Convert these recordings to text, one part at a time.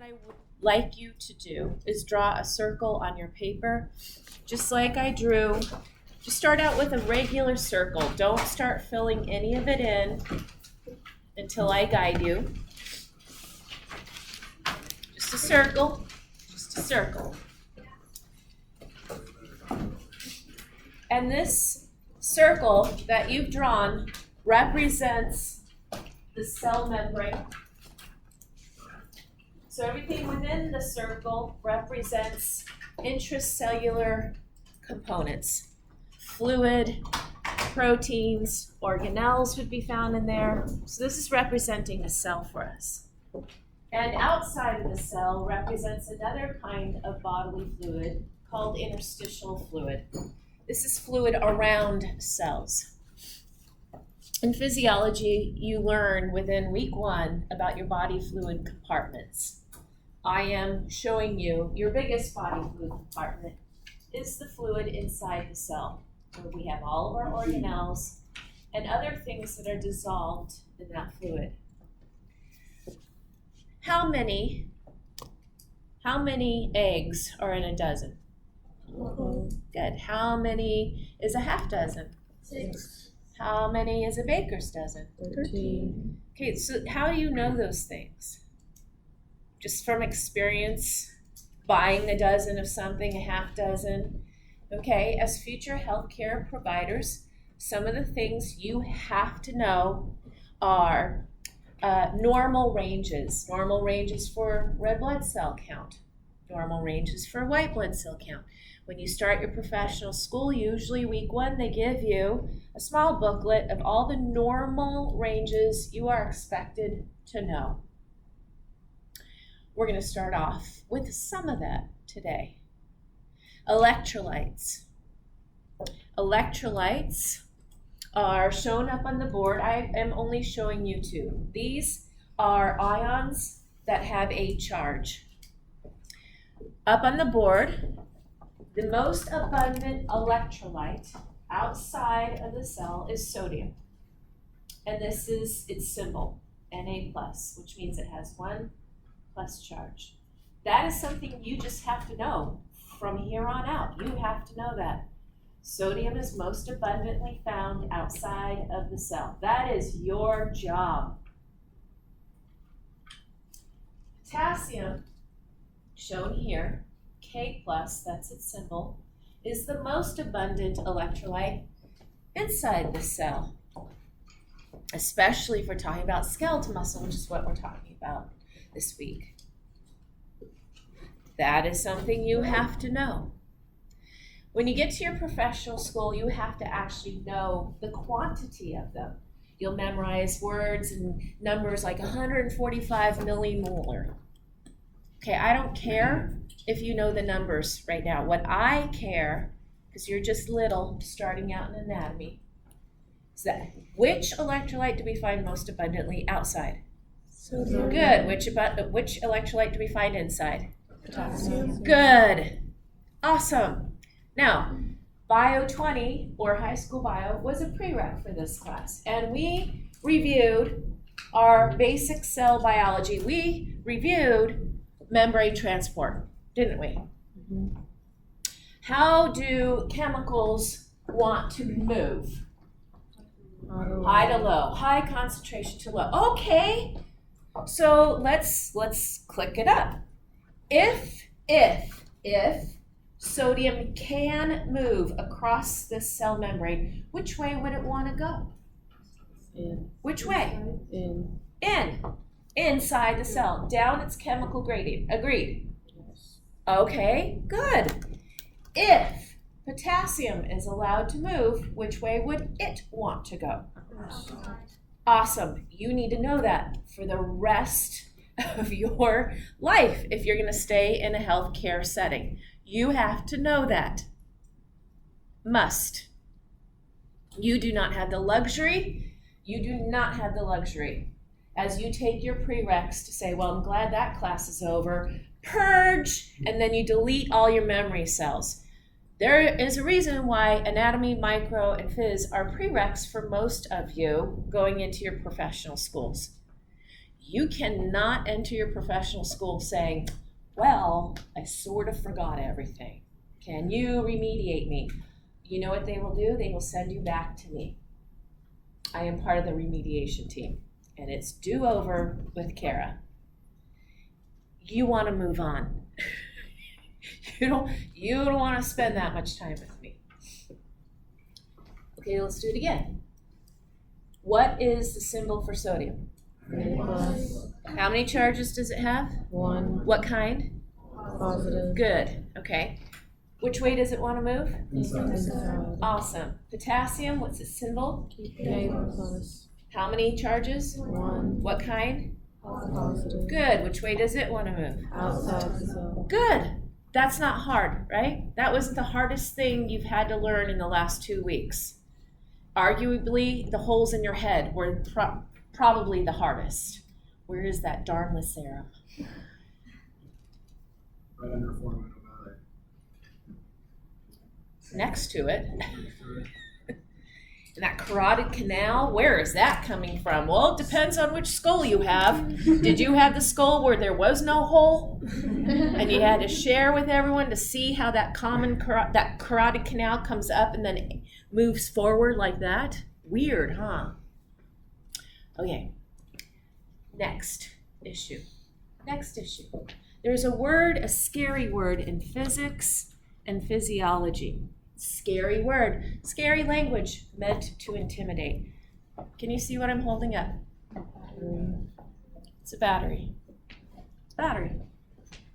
I would like you to do is draw a circle on your paper, just like I drew. Just start out with a regular circle. Don't start filling any of it in until I guide you. Just a circle, just a circle. And this circle that you've drawn represents the cell membrane. So everything within the circle represents intracellular components. Fluid, proteins, organelles would be found in there. So this is representing a cell for us. And outside of the cell represents another kind of bodily fluid called interstitial fluid. This is fluid around cells. In physiology, you learn within week 1 about your body fluid compartments. I am showing you your biggest body fluid compartment is the fluid inside the cell, where we have all of our organelles and other things that are dissolved in that fluid. How many eggs are in a dozen? Good. How many is a half dozen? 6. How many is a baker's dozen? 13. Okay, so how do you know those things? Just from experience, buying a dozen of something, a half dozen. Okay, as future healthcare providers, some of the things you have to know are normal ranges. Normal ranges for red blood cell count. Normal ranges for white blood cell count. When you start your professional school, usually week 1, they give you a small booklet of all the normal ranges you are expected to know. We're going to start off with some of that today. Electrolytes. Electrolytes are shown up on the board. I am only showing you 2. These are ions that have a charge. Up on the board, the most abundant electrolyte outside of the cell is sodium. And this is its symbol, Na+, which means it has 1+ charge. That is something you just have to know from here on out. You have to know that. Sodium is most abundantly found outside of the cell. That is your job. Potassium, shown here, K+, that's its symbol, is the most abundant electrolyte inside the cell, especially if we're talking about skeletal muscle, which is what we're talking about this week. That is something you have to know. When you get to your professional school, you have to actually know the quantity of them. You'll memorize words and numbers like 145 millimolar. Okay, I don't care if you know the numbers right now. What I care, because you're just little, starting out in anatomy, is that which electrolyte do we find most abundantly outside? Sodium. Good. Which electrolyte do we find inside? Potassium. Good. Awesome. Now, Bio 20, or high school bio, was a prereq for this class. And we reviewed our basic cell biology. We reviewed membrane transport, didn't we? Mm-hmm. How do chemicals want to move? High to low. High concentration to low. Okay. So let's click it up. If sodium can move across this cell membrane, which way would it want to go? In. Which way? In. Inside the cell, down its chemical gradient. Agreed? Yes. Okay, good. If potassium is allowed to move, which way would it want to go? Awesome. You need to know that for the rest of your life if you're going to stay in a healthcare setting. You have to know that. Must. You do not have the luxury. You do not have the luxury as you take your prereqs to say, well, I'm glad that class is over. Purge, and then you delete all your memory cells. There is a reason why anatomy, micro, and phys are prereqs for most of you going into your professional schools. You cannot enter your professional school saying, well, I sort of forgot everything. Can you remediate me? You know what they will do? They will send you back to me. I am part of the remediation team, and it's do-over with Kara. You want to move on. You don't want to spend that much time with me. Okay, let's do it again. What is the symbol for sodium? Plus. How many charges does it have? 1. What kind? Positive. Good, okay. Which way does it want to move? Inside. Awesome. Potassium, what's its symbol? Negative plus. How many charges? 1. What kind? Positive. Good, which way does it want to move? Outside the cell. Good. That's not hard, right? That wasn't the hardest thing you've had to learn in the last 2 weeks. Arguably, the holes in your head were probably the hardest. Where is that darnless arrow? Right under foreman about it. Next to it. And that carotid canal, where is that coming from? Well, it depends on which skull you have. Did you have the skull where there was no hole? And you had to share with everyone to see how that that carotid canal comes up and then moves forward like that? Weird, huh? Okay. Next issue. There's a word, a scary word in physics and physiology. Scary word, scary language meant to intimidate. Can you see what I'm holding up? It's a battery. Battery.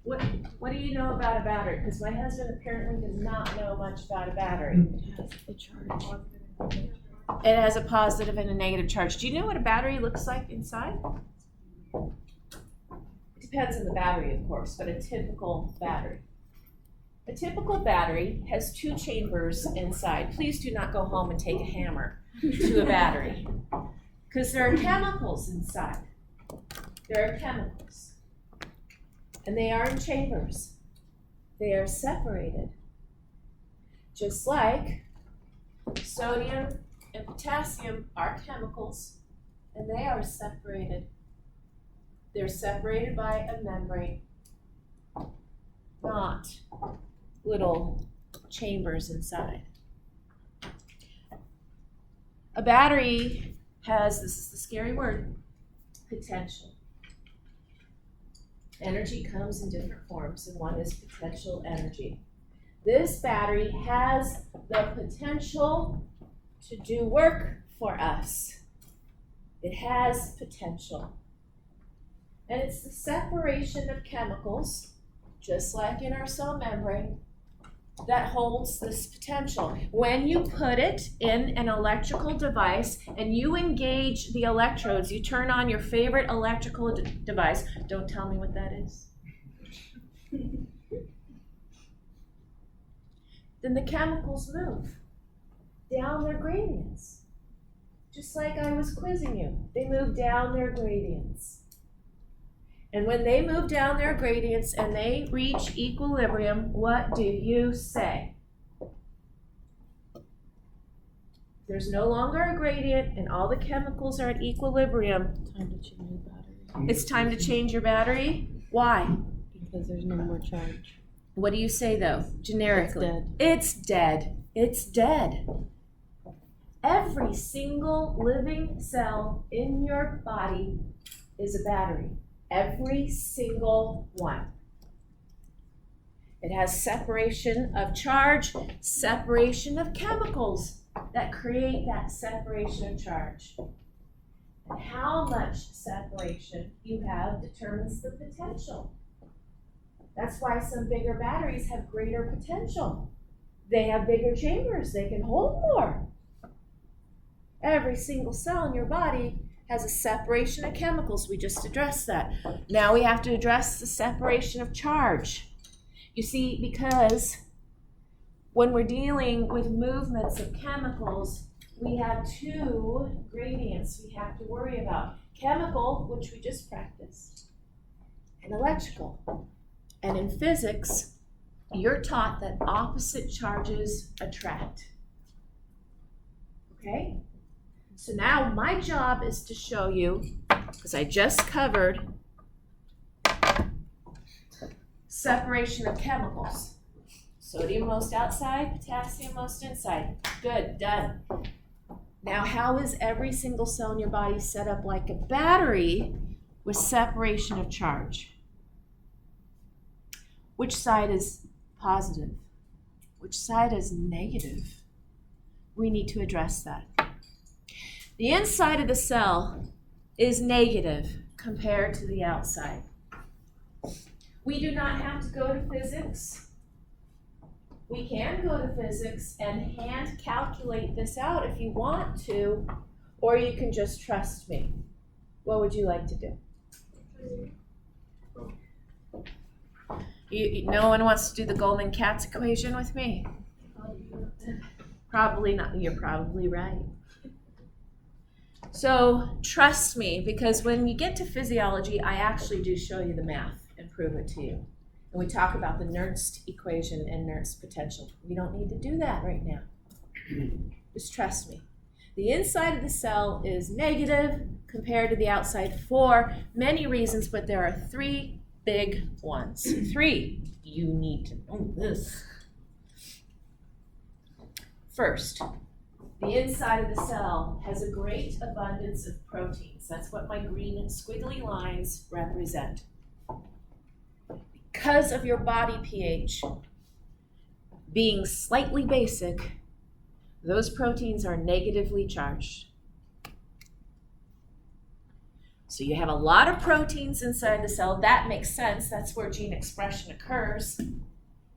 What do you know about a battery? Because my husband apparently does not know much about a battery. It has a charge. It has a positive and a negative charge. Do you know what a battery looks like inside? It depends on the battery, of course, but a typical battery. A typical battery has 2 chambers inside. Please do not go home and take a hammer to a battery, because there are chemicals inside. There are chemicals. And they are in chambers. They are separated. Just like sodium and potassium are chemicals, and they are separated. They're separated by a membrane, not little chambers inside. A battery has, this is the scary word, potential. Energy comes in different forms, and one is potential energy. This battery has the potential to do work for us. It has potential. And it's the separation of chemicals, just like in our cell membrane, that holds this potential. When you put it in an electrical device and you engage the electrodes, you turn on your favorite electrical device. Don't tell me what that is. Then the chemicals move down their gradients. Just like I was quizzing you, they move down their gradients. And when they move down their gradients and they reach equilibrium, what do you say? There's no longer a gradient and all the chemicals are at equilibrium. Time to change the battery. It's time to change your battery. Why? Because there's no more charge. What do you say though, generically? It's dead. It's dead. Every single living cell in your body is a battery. Every single one. It has separation of charge, separation of chemicals that create that separation of charge. And how much separation you have determines the potential. That's why some bigger batteries have greater potential. They have bigger chambers, they can hold more. Every single cell in your body has a separation of chemicals. We just addressed that. Now we have to address the separation of charge. You see, because when we're dealing with movements of chemicals, we have 2 gradients we have to worry about. Chemical, which we just practiced, and electrical. And in physics, you're taught that opposite charges attract. Okay? So now my job is to show you because I just covered separation of chemicals. Sodium most outside, potassium most inside. Good, done. Now, how is every single cell in your body set up like a battery with separation of charge? Which side is positive? Which side is negative? We need to address that. The inside of the cell is negative compared to the outside. We do not have to go to physics. We can go to physics and hand calculate this out if you want to, or you can just trust me. What would you like to do? No one wants to do the Goldman-Katz equation with me? Probably not. You're probably right. So trust me, because when you get to physiology, I actually do show you the math and prove it to you. And we talk about the Nernst equation and Nernst potential. We don't need to do that right now. Just trust me. The inside of the cell is negative compared to the outside for many reasons, but there are three big ones. Three. You need to know this. First, the inside of the cell has a great abundance of proteins. That's what my green and squiggly lines represent. Because of your body pH being slightly basic, those proteins are negatively charged. So you have a lot of proteins inside the cell. That makes sense. That's where gene expression occurs.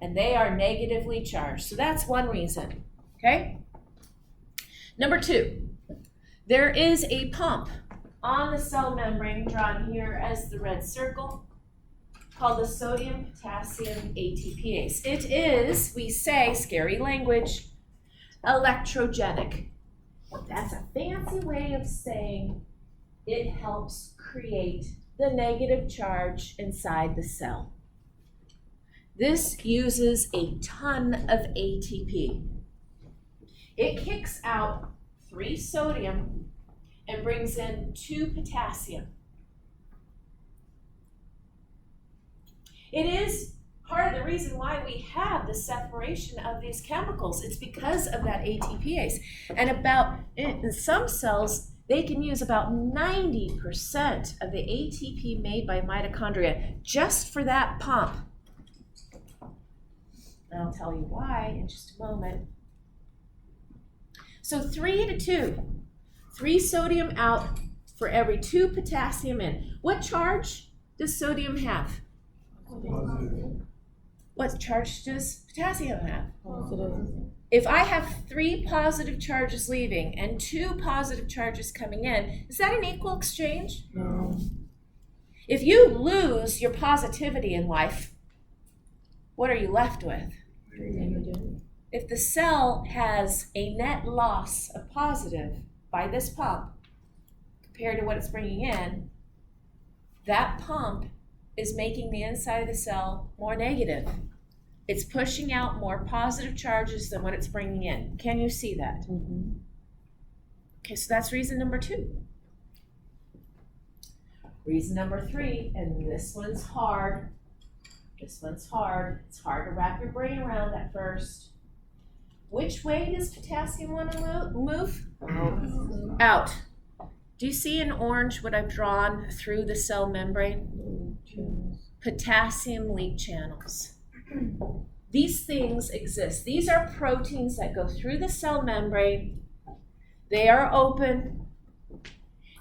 And they are negatively charged. So that's one reason. Okay? Number two, there is a pump on the cell membrane drawn here as the red circle called the sodium potassium ATPase. It is, we say, scary language, electrogenic. That's a fancy way of saying it helps create the negative charge inside the cell. This uses a ton of ATP. It kicks out 3 sodium and brings in 2 potassium. It is part of the reason why we have the separation of these chemicals. It's because of that ATPase. And in some cells, they can use about 90% of the ATP made by mitochondria just for that pump. And I'll tell you why in just a moment. So 3 to 2. 3 sodium out for every 2 potassium in. What charge does sodium have? Positive. What charge does potassium have? Positive. If I have 3 positive charges leaving and 2 positive charges coming in, is that an equal exchange? No. If you lose your positivity in life, what are you left with? Negative. If the cell has a net loss of positive by this pump compared to what it's bringing in, that pump is making the inside of the cell more negative. It's pushing out more positive charges than what it's bringing in. Can you see that? Mm-hmm. Okay, so that's reason number 2. Reason number 3, and this one's hard. This one's hard. It's hard to wrap your brain around at first. Which way does potassium want to move? Out. Do you see in orange what I've drawn through the cell membrane? Potassium leak channels. These things exist. These are proteins that go through the cell membrane. They are open.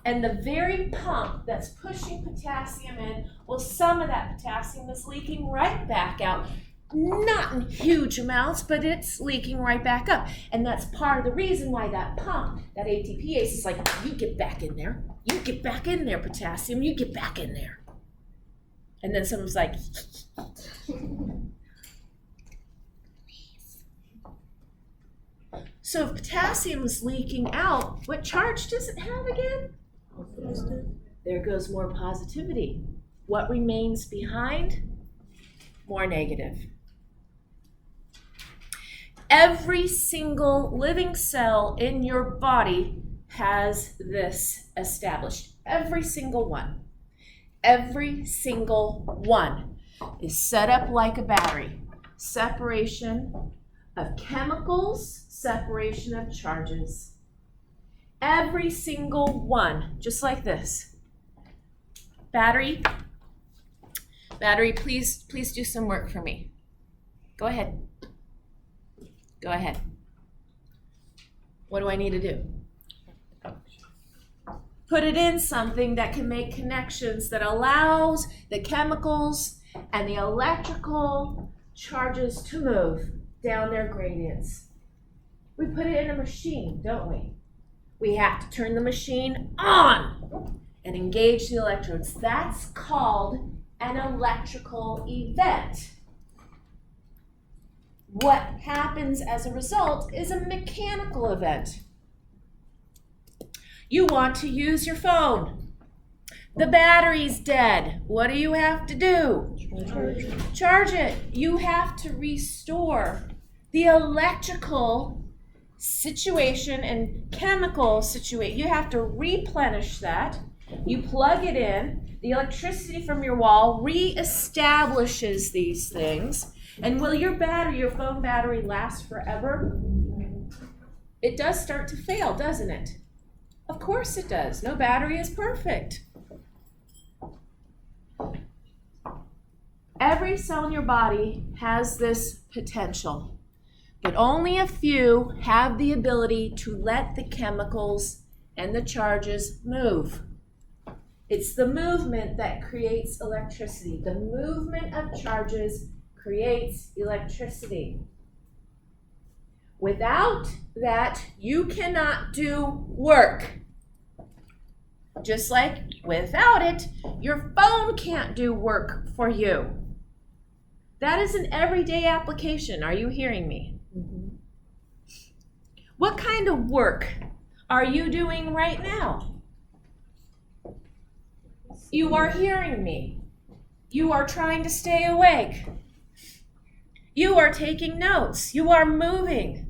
And the very pump that's pushing potassium in, well, some of that potassium is leaking right back out. Not in huge amounts, but it's leaking right back up. And that's part of the reason why that pump, that ATPase, is like, you get back in there. You get back in there, potassium. You get back in there. And then someone's like, so if potassium is leaking out, what charge does it have again? There goes more positivity. What remains behind? More negative. Every single living cell in your body has this established. every single one. Every single one is set up like a battery. Separation of chemicals, separation of charges. Every single one, just like this. Battery, please do some work for me. Go ahead. Go ahead. What do I need to do? Put it in something that can make connections that allows the chemicals and the electrical charges to move down their gradients. We put it in a machine, don't we? We have to turn the machine on and engage the electrodes. That's called an electrical event. What happens as a result is a mechanical event. You want to use your phone. The battery's dead. What do you have to do? Charge it. You have to restore the electrical situation and chemical situation. You have to replenish that. You plug it in. The electricity from your wall reestablishes these things. And will your battery, your phone battery, last forever? It does start to fail, doesn't it? Of course it does. No battery is perfect. Every cell in your body has this potential, but only a few have the ability to let the chemicals and the charges move. It's the movement that creates electricity. The movement of charges creates electricity. Without that, you cannot do work. Just like without it, your phone can't do work for you. That is an everyday application. Are you hearing me? Mm-hmm. What kind of work are you doing right now? You are hearing me. You are trying to stay awake. You are taking notes. You are moving.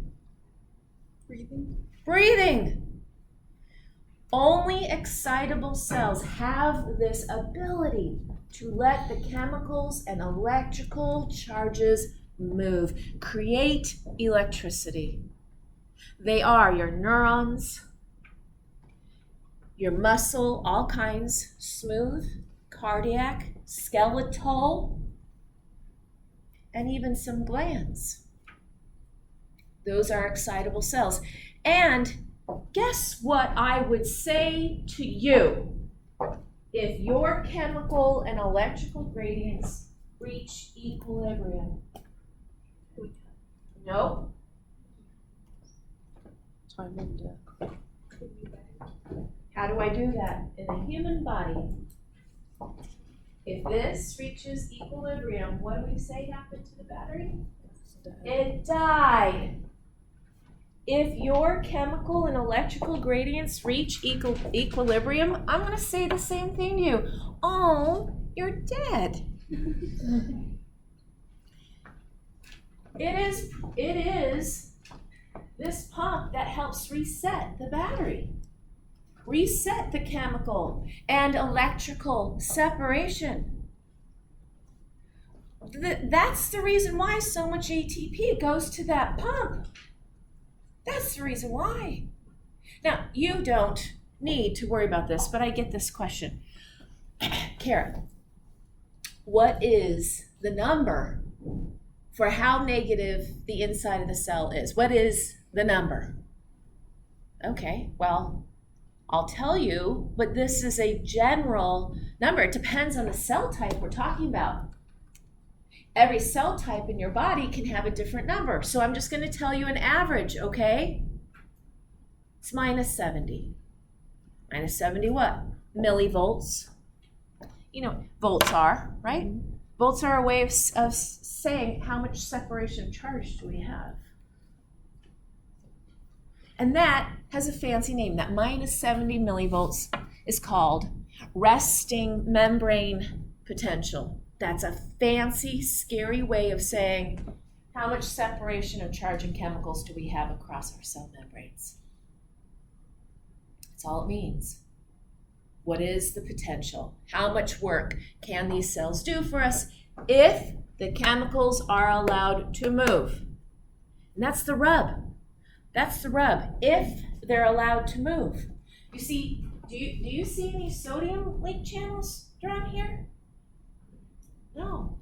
Breathing. Only excitable cells have this ability to let the chemicals and electrical charges move, create electricity. They are your neurons, your muscle, all kinds, smooth, cardiac, skeletal, and even some glands. Those are excitable cells. And guess what I would say to you if your chemical and electrical gradients reach equilibrium? No. Time and death. How do I do that? In the human body, if this reaches equilibrium, what do we say happened to the battery? It died. If your chemical and electrical gradients reach equilibrium, I'm going to say the same thing to you. Oh, you're dead. It is this pump that helps reset the battery, reset the chemical and electrical separation. That's the reason why so much ATP goes to that pump. That's the reason why. Now, you don't need to worry about this, but I get this question. Kara, what is the number for how negative the inside of the cell is? What is the number? Okay, well, I'll tell you, but this is a general number. It depends on the cell type we're talking about. Every cell type in your body can have a different number. So I'm just going to tell you an average, okay? It's minus 70. Minus 70 what? Millivolts. You know what volts are, right? Mm-hmm. Volts are a way of saying how much separation of charge do we have. And that has a fancy name. That minus 70 millivolts is called resting membrane potential. That's a fancy, scary way of saying how much separation of charge and chemicals do we have across our cell membranes. That's all it means. What is the potential? How much work can these cells do for us if the chemicals are allowed to move? And that's the rub. That's the rub. If they're allowed to move. You see, do you see any sodium link channels around here? No.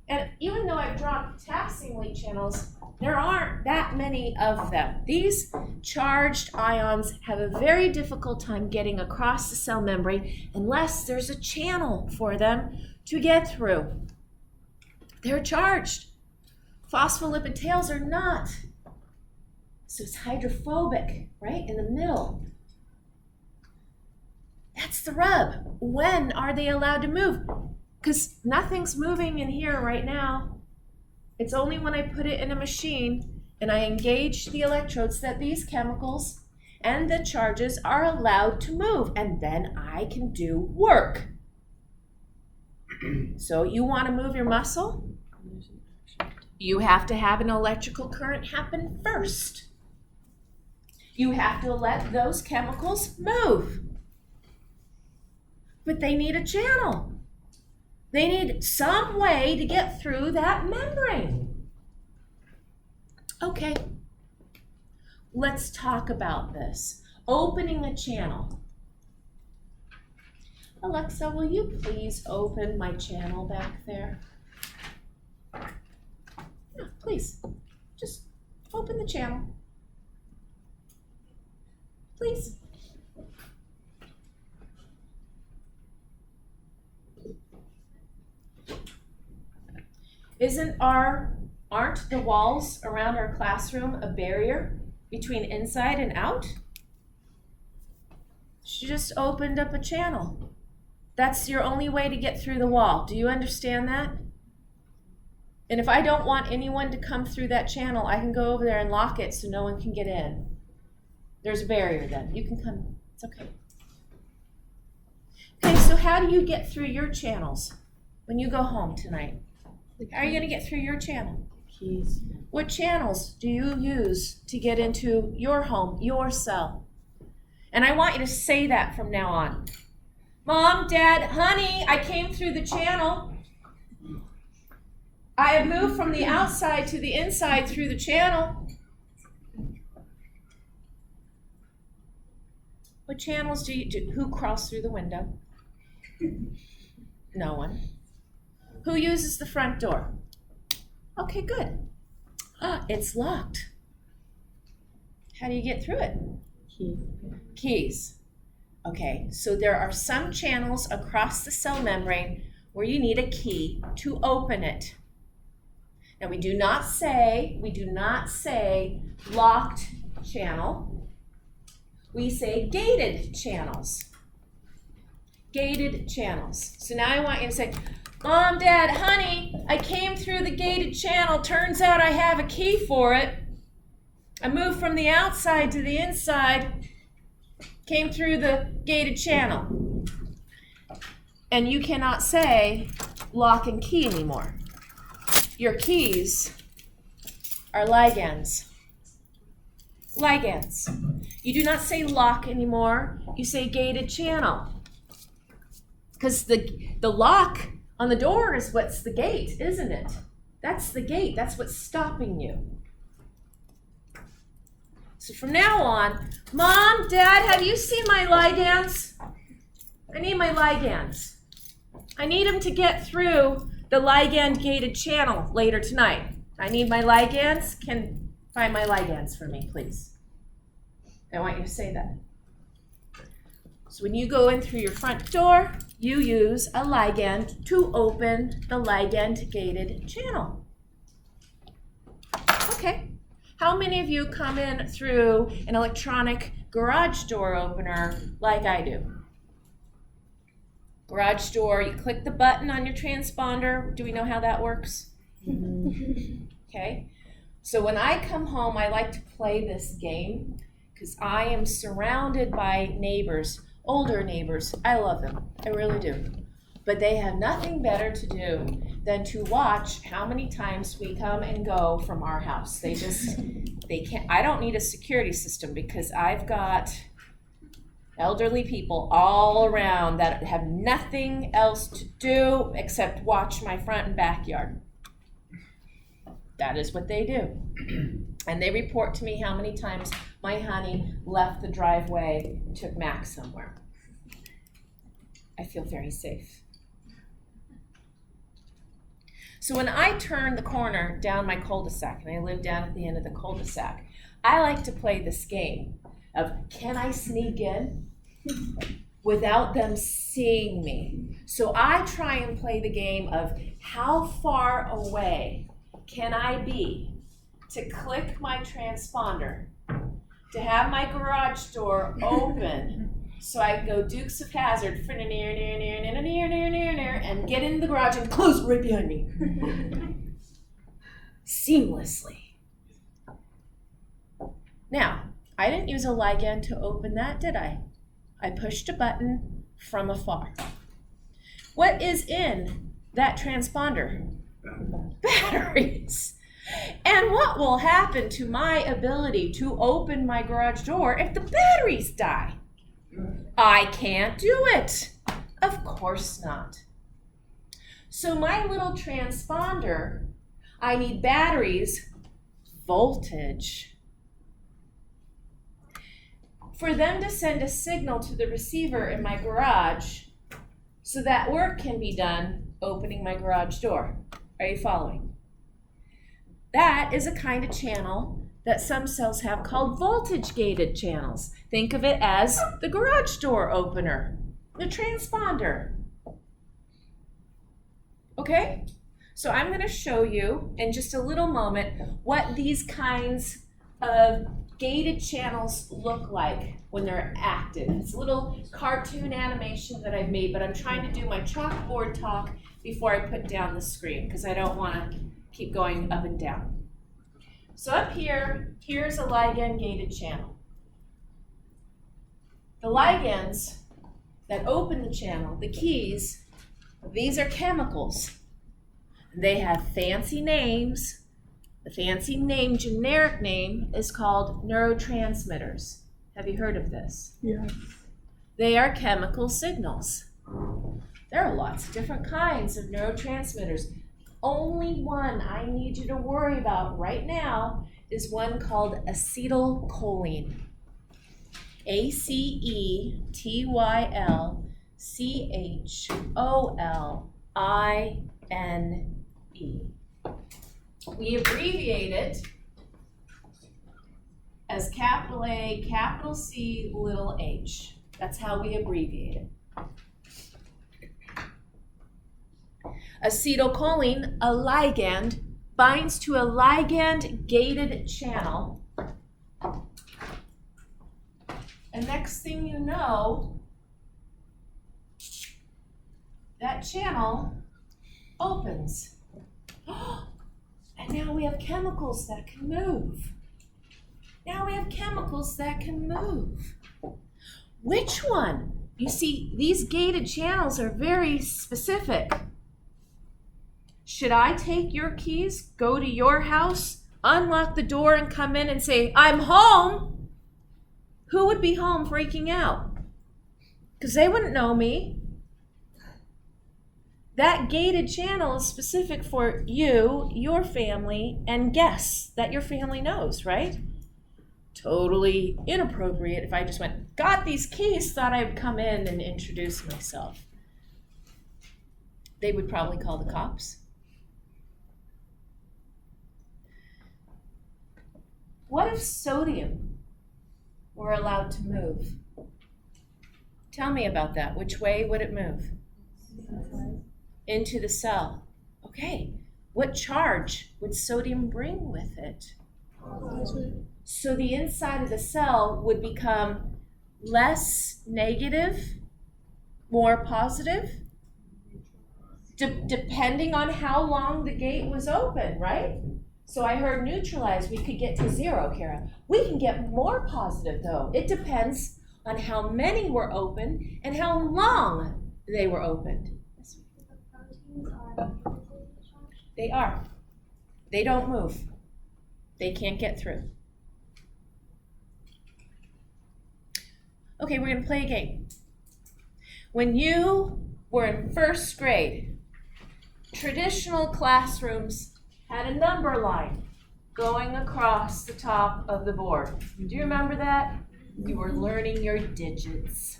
And even though I've drawn potassium link channels, there aren't that many of them. These charged ions have a very difficult time getting across the cell membrane unless there's a channel for them to get through. They're charged. Phospholipid tails are not. So it's hydrophobic, right, in the middle. That's the rub. When are they allowed to move? Because nothing's moving in here right now. It's only when I put it in a machine and I engage the electrodes that these chemicals and the charges are allowed to move, and then I can do work. So you want to move your muscle? You have to have an electrical current happen first. You have to let those chemicals move. But they need a channel. They need some way to get through that membrane. Okay, let's talk about this. Opening a channel. Alexa, will you please open my channel back there? Yeah, please, just open the channel. Please. Aren't the walls around our classroom a barrier between inside and out? She just opened up a channel. That's your only way to get through the wall. Do you understand that? And if I don't want anyone to come through that channel, I can go over there and lock it so no one can get in. There's a barrier then. You can come. It's okay. Okay, so how do you get through your channels when you go home tonight? How are you going to get through your channel? Keys. What channels do you use to get into your home, your cell? And I want you to say that from now on. Mom, Dad, honey, I came through the channel. I have moved from the outside to the inside through the channel. What channels do you do? Who crawls through the window? No one. Who uses the front door? Okay, good. It's locked. How do you get through it? Key. Keys. Okay, so there are some channels across the cell membrane where you need a key to open it. Now we do not say locked channel. We say gated channels. Gated channels. So now I want you to say, Mom, Dad, honey, I came through the gated channel. Turns out I have a key for it. I moved from the outside to the inside. Came through the gated channel. And you cannot say lock and key anymore. Your keys are ligands. Ligands. You do not say lock anymore. You say gated channel. Because the lock on the door is what's the gate, isn't it? That's the gate. That's what's stopping you. So from now on, Mom, Dad, have you seen my ligands? I need my ligands. I need them to get through the ligand gated channel later tonight. I need my ligands. Can find my ligands for me, please. I want you to say that. So when you go in through your front door, you use a ligand to open the ligand gated channel. Okay. How many of you come in through an electronic garage door opener like I do? Garage door, you click the button on your transponder. Do we know how that works? Okay. So when I come home, I like to play this game because I am surrounded by neighbors, older neighbors. I love them. I really do. But they have nothing better to do than to watch how many times we come and go from our house. They can't. I don't need a security system because I've got Elderly people all around that have nothing else to do except watch my front and backyard. That is what they do. And they report to me how many times my honey left the driveway and took Max somewhere. I feel very safe. So when I turn the corner down my cul-de-sac, and I live down at the end of the cul-de-sac, I like to play this game of, can I sneak in without them seeing me? So I try and play the game of, how far away can I be to click my transponder, to have my garage door open, so I can go Dukes of Hazzard, and get into the garage and close right behind me. Seamlessly. Now, I didn't use a ligand to open that, did I? I pushed a button from afar. What is in that transponder? Batteries. And what will happen to my ability to open my garage door if the batteries die? I can't do it. Of course not. So my little transponder, I need batteries, voltage, for them to send a signal to the receiver in my garage so that work can be done opening my garage door. Are you following? That is a kind of channel that some cells have called voltage-gated channels. Think of it as the garage door opener, the transponder. Okay? So I'm going to show you in just a little moment what these kinds of gated channels look like when they're active. It's a little cartoon animation that I've made, but I'm trying to do my chalkboard talk before I put down the screen because I don't want to keep going up and down. So up here, here's a ligand-gated channel. The ligands that open the channel, the keys, these are chemicals. They have fancy names. The fancy name, generic name, is called neurotransmitters. Have you heard of this? Yeah. They are chemical signals. There are lots of different kinds of neurotransmitters. Only one I need you to worry about right now is one called acetylcholine. acetylcholine. We abbreviate it as capital A, capital C, little h. That's how we abbreviate it. Acetylcholine, a ligand, binds to a ligand-gated channel. And next thing you know, that channel opens. And now we have chemicals that can move. Which one? You see, these gated channels are very specific. Should I take your keys, go to your house, unlock the door, and come in and say, I'm home? Who would be home freaking out? Because they wouldn't know me. That gated channel is specific for you, your family, and guests that your family knows, right? Totally inappropriate if I just went, got these keys, thought I would come in and introduce myself. They would probably call the cops. What if sodium were allowed to move? Tell me about that. Which way would it move? Into the cell. Okay. What charge would sodium bring with it? So the inside of the cell would become less negative, more positive, depending on how long the gate was open, right? So I heard neutralize, we could get to 0, Kara. We can get more positive though. It depends on how many were open and how long they were opened. They are. They don't move. They can't get through. Okay, we're gonna play a game. When you were in first grade, traditional classrooms had a number line going across the top of the board. Do you remember that? You were learning your digits.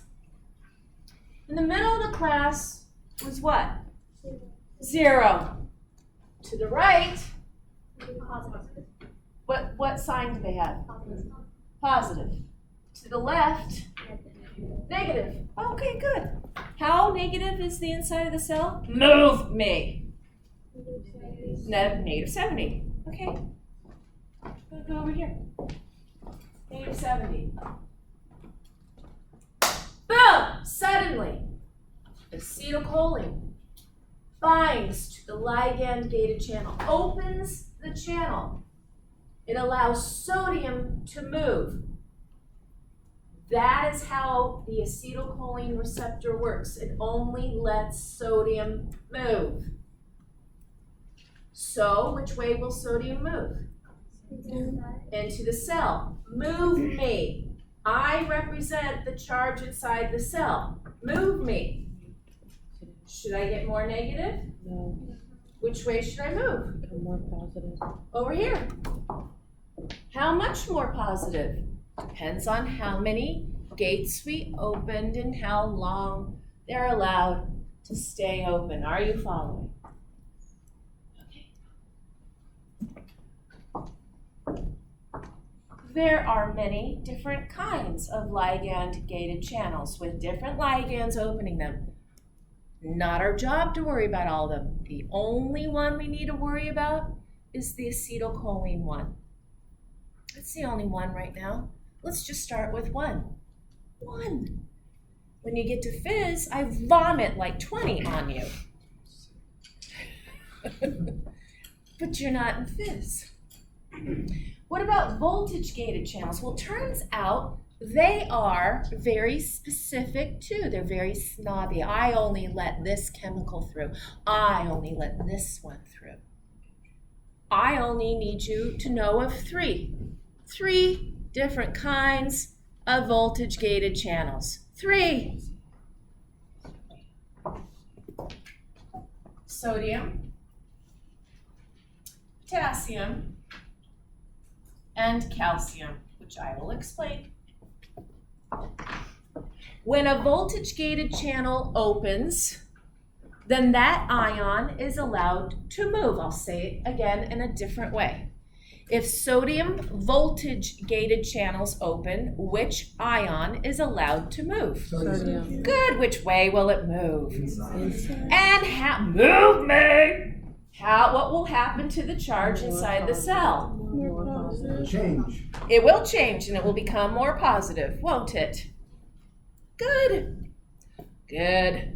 In the middle of the class was what? 0. To the right, what sign do they have? Positive. To the left, negative. Okay, good. How negative is the inside of the cell? Move me. Negative 70. Okay. I'm gonna go over here. Negative 70. Boom! Suddenly, acetylcholine binds to the ligand-gated channel, opens the channel. It allows sodium to move. That is how the acetylcholine receptor works. It only lets sodium move. So, which way will sodium move? Into the cell. Move me. I represent the charge inside the cell. Move me. Should I get more negative? No. Which way should I move? Become more positive. Over here. How much more positive? Depends on how many gates we opened and how long they're allowed to stay open. Are you following? Okay. There are many different kinds of ligand-gated channels with different ligands opening them. Not our job to worry about all of them. The only one we need to worry about is the acetylcholine one. That's the only one right now. Let's just start with 1. 1. When you get to fizz, I vomit like 20 on you. But you're not in fizz. What about voltage-gated channels? Well, turns out they are very specific too. They're very snobby. I only let this chemical through. I only let this one through. I only need you to know of 3. 3 different kinds of voltage-gated channels. 3. Sodium, potassium, and calcium, which I will explain. When a voltage-gated channel opens, then that ion is allowed to move. I'll say it again in a different way. If sodium voltage-gated channels open, which ion is allowed to move? Sodium. Good. Which way will it move? Inside. And how? Move me! What will happen to the charge inside the cell? More positive. Change. It will change and it will become more positive, won't it? Good. Good.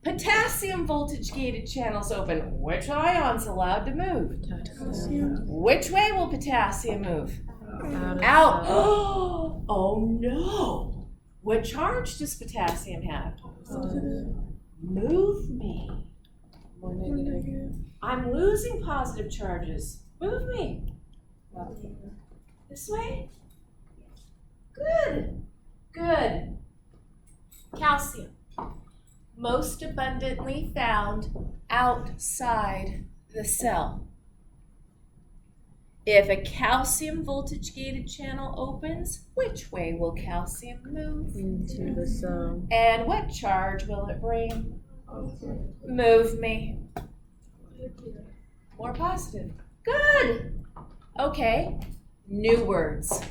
Potassium voltage-gated channels open. Which ion's allowed to move? Potassium. Which way will potassium move? Out. Out. Oh no. What charge does potassium have? Positive. Move me. More negative. I'm losing positive charges. Move me. This way? Good. Good. Calcium. Most abundantly found outside the cell. If a calcium voltage-gated channel opens, which way will calcium move? Into the cell. And what charge will it bring? Move me. More positive. Good. Okay. New words.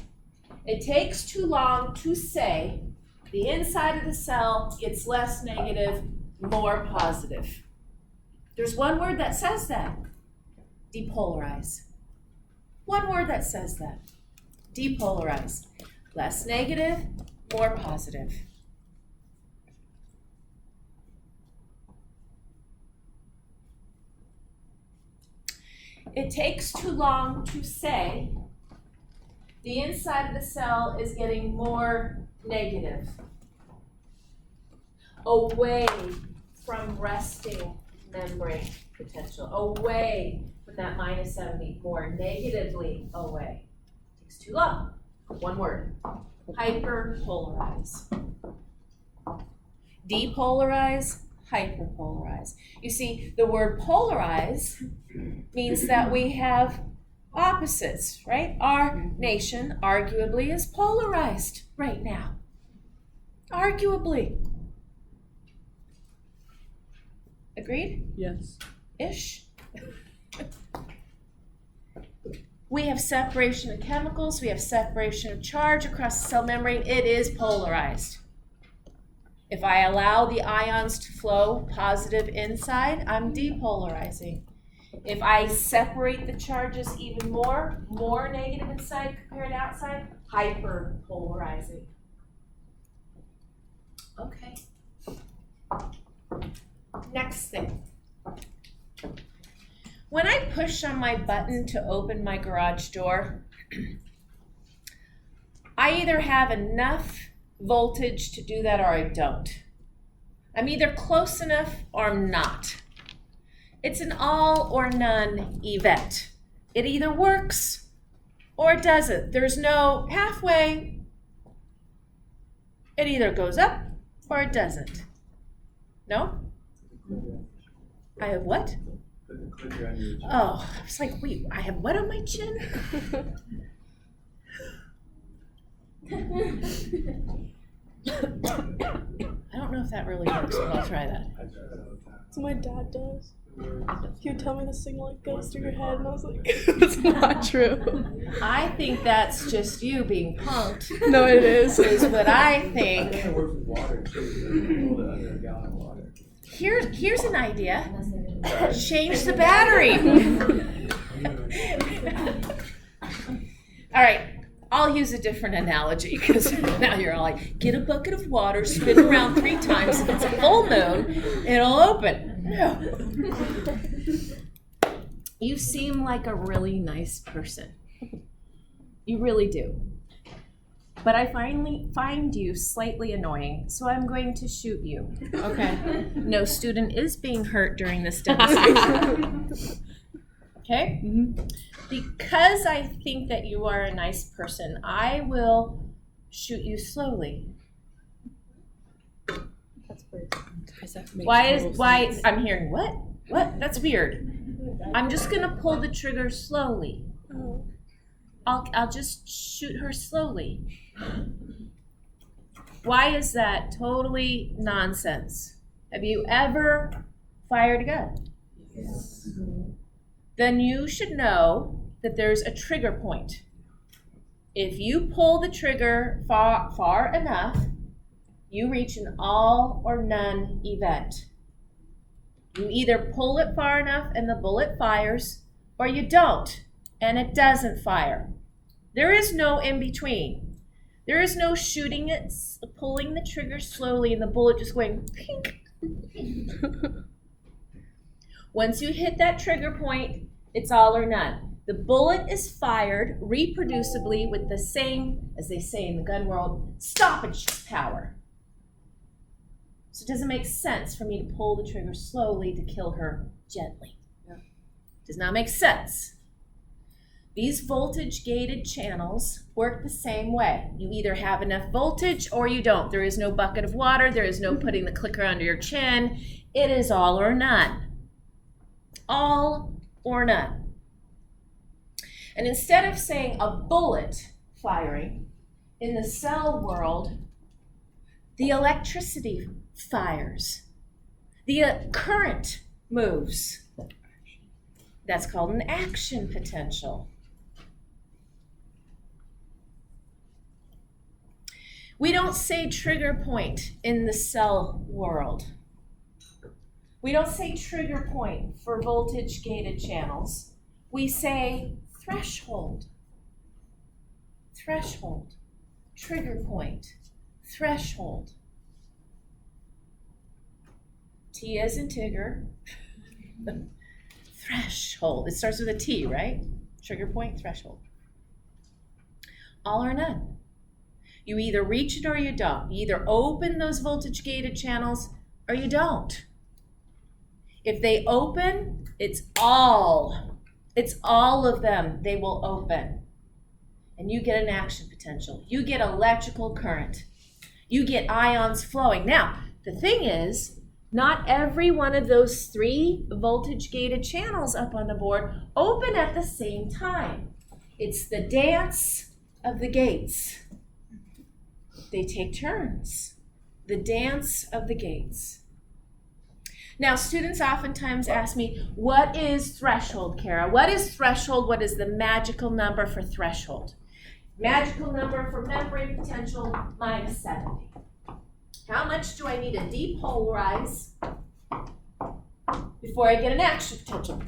It takes too long to say the inside of the cell gets less negative, more positive. There's one word that says that. Depolarize. One word that says that. Depolarize. Less negative, more positive. It takes too long to say the inside of the cell is getting more negative, away from resting membrane potential, away from that -70, more negatively away. Takes too long. One word. hyperpolarize. Depolarize, hyperpolarize. You see, the word polarize means that we have opposites, right? Our nation arguably is polarized right now. Arguably. Agreed? Yes. Ish. We have separation of chemicals, we have separation of charge across the cell membrane. It is polarized. If I allow the ions to flow positive inside, I'm depolarizing. If I separate the charges even more negative inside compared to outside, hyperpolarizing. Okay. Next thing. When I push on my button to open my garage door, I either have enough voltage to do that or I don't. I'm either close enough or I'm not. It's an all or none event. It either works or it doesn't. There's no halfway. It either goes up or it doesn't. No? I have what? Oh, I was like, wait, I have what on my chin? I don't know if that really works, but I'll try that. That's what my dad does. He would tell me the signal like goes through your head, and I was like, that's not true. I think that's just you being punked, No, it is. is what I think. It works with water too. Hold it under a gallon of water. Here's an idea. Change the battery. All right, I'll use a different analogy because now you're all like, get a bucket of water, spin around 3 times. If it's a full moon, it'll open. No. You seem like a really nice person. You really do. But I finally find you slightly annoying, so I'm going to shoot you. Okay? No student is being hurt during this demonstration. Okay? Mm-hmm. Because I think that you are a nice person, I will shoot you slowly. That's weird. Why I'm hearing what? What? That's weird. I'm just gonna pull the trigger slowly. Oh. I'll just shoot her slowly. Why is that totally nonsense? Have you ever fired a gun? Yes. Then you should know that there's a trigger point. If you pull the trigger far enough, you reach an all or none event. You either pull it far enough and the bullet fires, or you don't and it doesn't fire. There is no in between. There is no shooting it, pulling the trigger slowly and the bullet just going pink. Once you hit that trigger point, it's all or none. The bullet is fired reproducibly with the same, as they say in the gun world, stoppage power. So it doesn't make sense for me to pull the trigger slowly to kill her gently. Yeah. Does not make sense. These voltage-gated channels work the same way. You either have enough voltage or you don't. There is no bucket of water. There is no putting the clicker under your chin. It is all or none. All or none. And instead of saying a bullet firing, in the cell world, the electricity fires. The current moves. That's called an action potential. We don't say trigger point in the cell world. We don't say trigger point for voltage-gated channels. We say threshold. Threshold. Trigger point. Threshold. T as in Tigger. Threshold. It starts with a T, right? Trigger point, threshold. All or none. You either reach it or you don't. You either open those voltage-gated channels or you don't. If they open, it's all of them. They will open. and you get an action potential. You get electrical current. You get ions flowing. Now, the thing is, not every one of those 3 voltage-gated channels up on the board open at the same time. It's the dance of the gates. They take turns. The dance of the gates. Now, students oftentimes ask me, what is threshold, Kara? What is threshold? What is the magical number for threshold? Magical number for membrane potential, -70. How much do I need to depolarize before I get an action potential?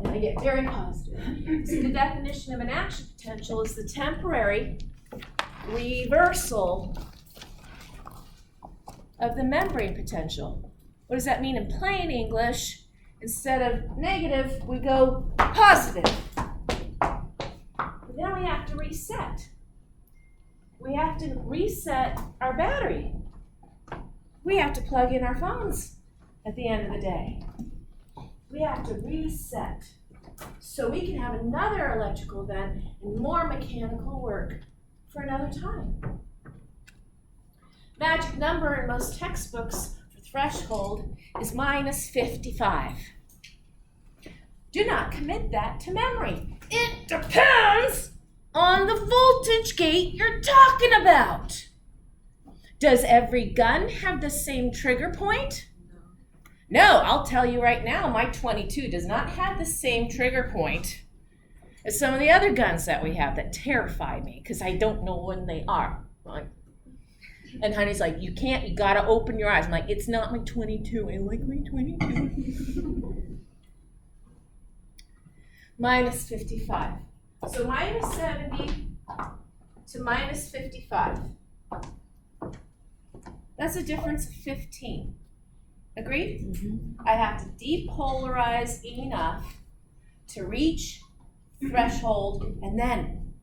And I get very positive. So the definition of an action potential is the temporary reversal of the membrane potential. What does that mean in plain English? Instead of negative, we go positive. But then we have to reset. We have to reset our battery. We have to plug in our phones at the end of the day. We have to reset so we can have another electrical event and more mechanical work for another time. Magic number in most textbooks for threshold is -55. Do not commit that to memory. It depends on the voltage gate you're talking about. Does every gun have the same trigger point? No, I'll tell you right now, my 22 does not have the same trigger point as some of the other guns that we have that terrify me because I don't know when they are. And Honey's like, you gotta open your eyes. I'm like, it's not my 22. I like my 22. -55. So -70 to -55. That's a difference of 15. Agreed? Mm-hmm. I have to depolarize enough to reach threshold, and then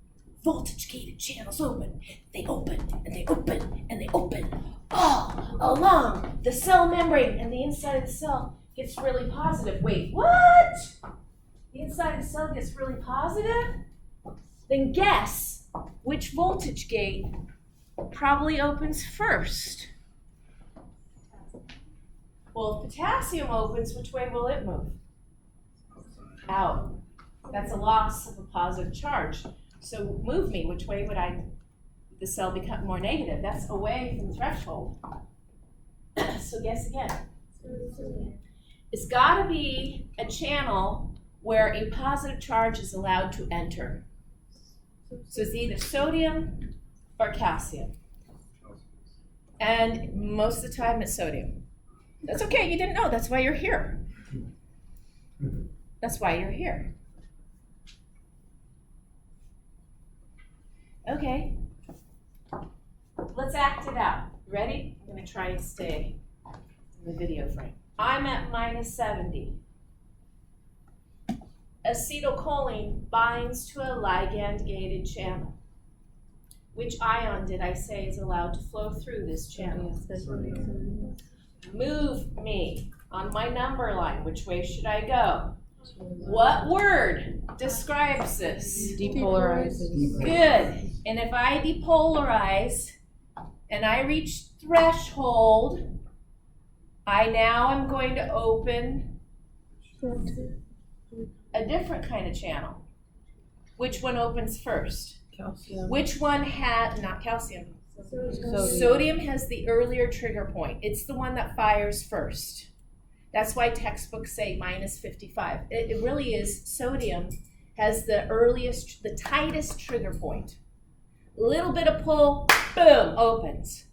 voltage-gated channels open. They open, and they open, and they open all along the cell membrane, and the inside of the cell gets really positive. Wait, what? The inside of the cell gets really positive? Then guess which voltage gate probably opens first? Well, if potassium opens, which way will it move? Out. That's a loss of a positive charge. So move me, which way would the cell become more negative? That's away from the threshold. So guess again. It's gotta be a channel where a positive charge is allowed to enter. So it's either sodium or calcium. And most of the time it's sodium. That's okay, you didn't know, that's why you're here. That's why you're here. Okay, let's act it out. Ready? I'm gonna try and stay in the video frame. I'm at -70. Acetylcholine binds to a ligand-gated channel. Which ion did I say is allowed to flow through this channel? Move me on my number line. Which way should I go? What word describes this? Depolarize. Good. And if I depolarize and I reach threshold, I now am going to open a different kind of channel. Which one opens first? Calcium. Which one had, not calcium. Sodium has the earlier trigger point. It's the one that fires first. That's why textbooks say -55. It really is, sodium has the earliest, the tightest trigger point. A little bit of pull, boom, opens.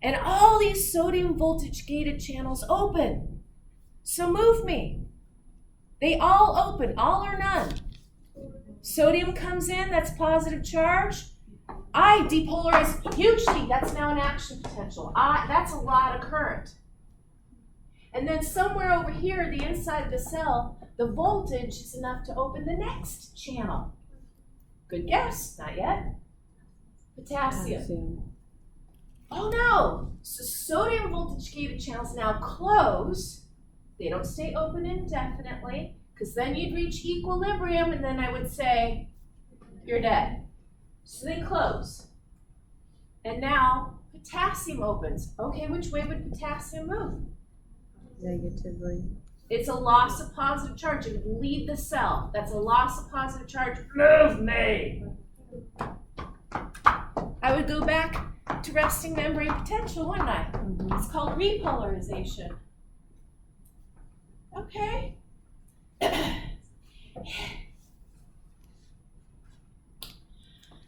And all these sodium voltage gated channels open. So move me. They all open, all or none. Sodium comes in, that's positive charge. I depolarize hugely, that's now an action potential. That's a lot of current. And then somewhere over here, the inside of the cell, the voltage is enough to open the next channel. Good guess, not yet. Potassium. Oh no, so sodium voltage gated channels now close. They don't stay open indefinitely because then you'd reach equilibrium and then I would say, you're dead. So they close. And now potassium opens. Okay, which way would potassium move? Negatively. It's a loss of positive charge. It would leave the cell. That's a loss of positive charge. Move me! I would go back to resting membrane potential, wouldn't I? It's called repolarization. Okay.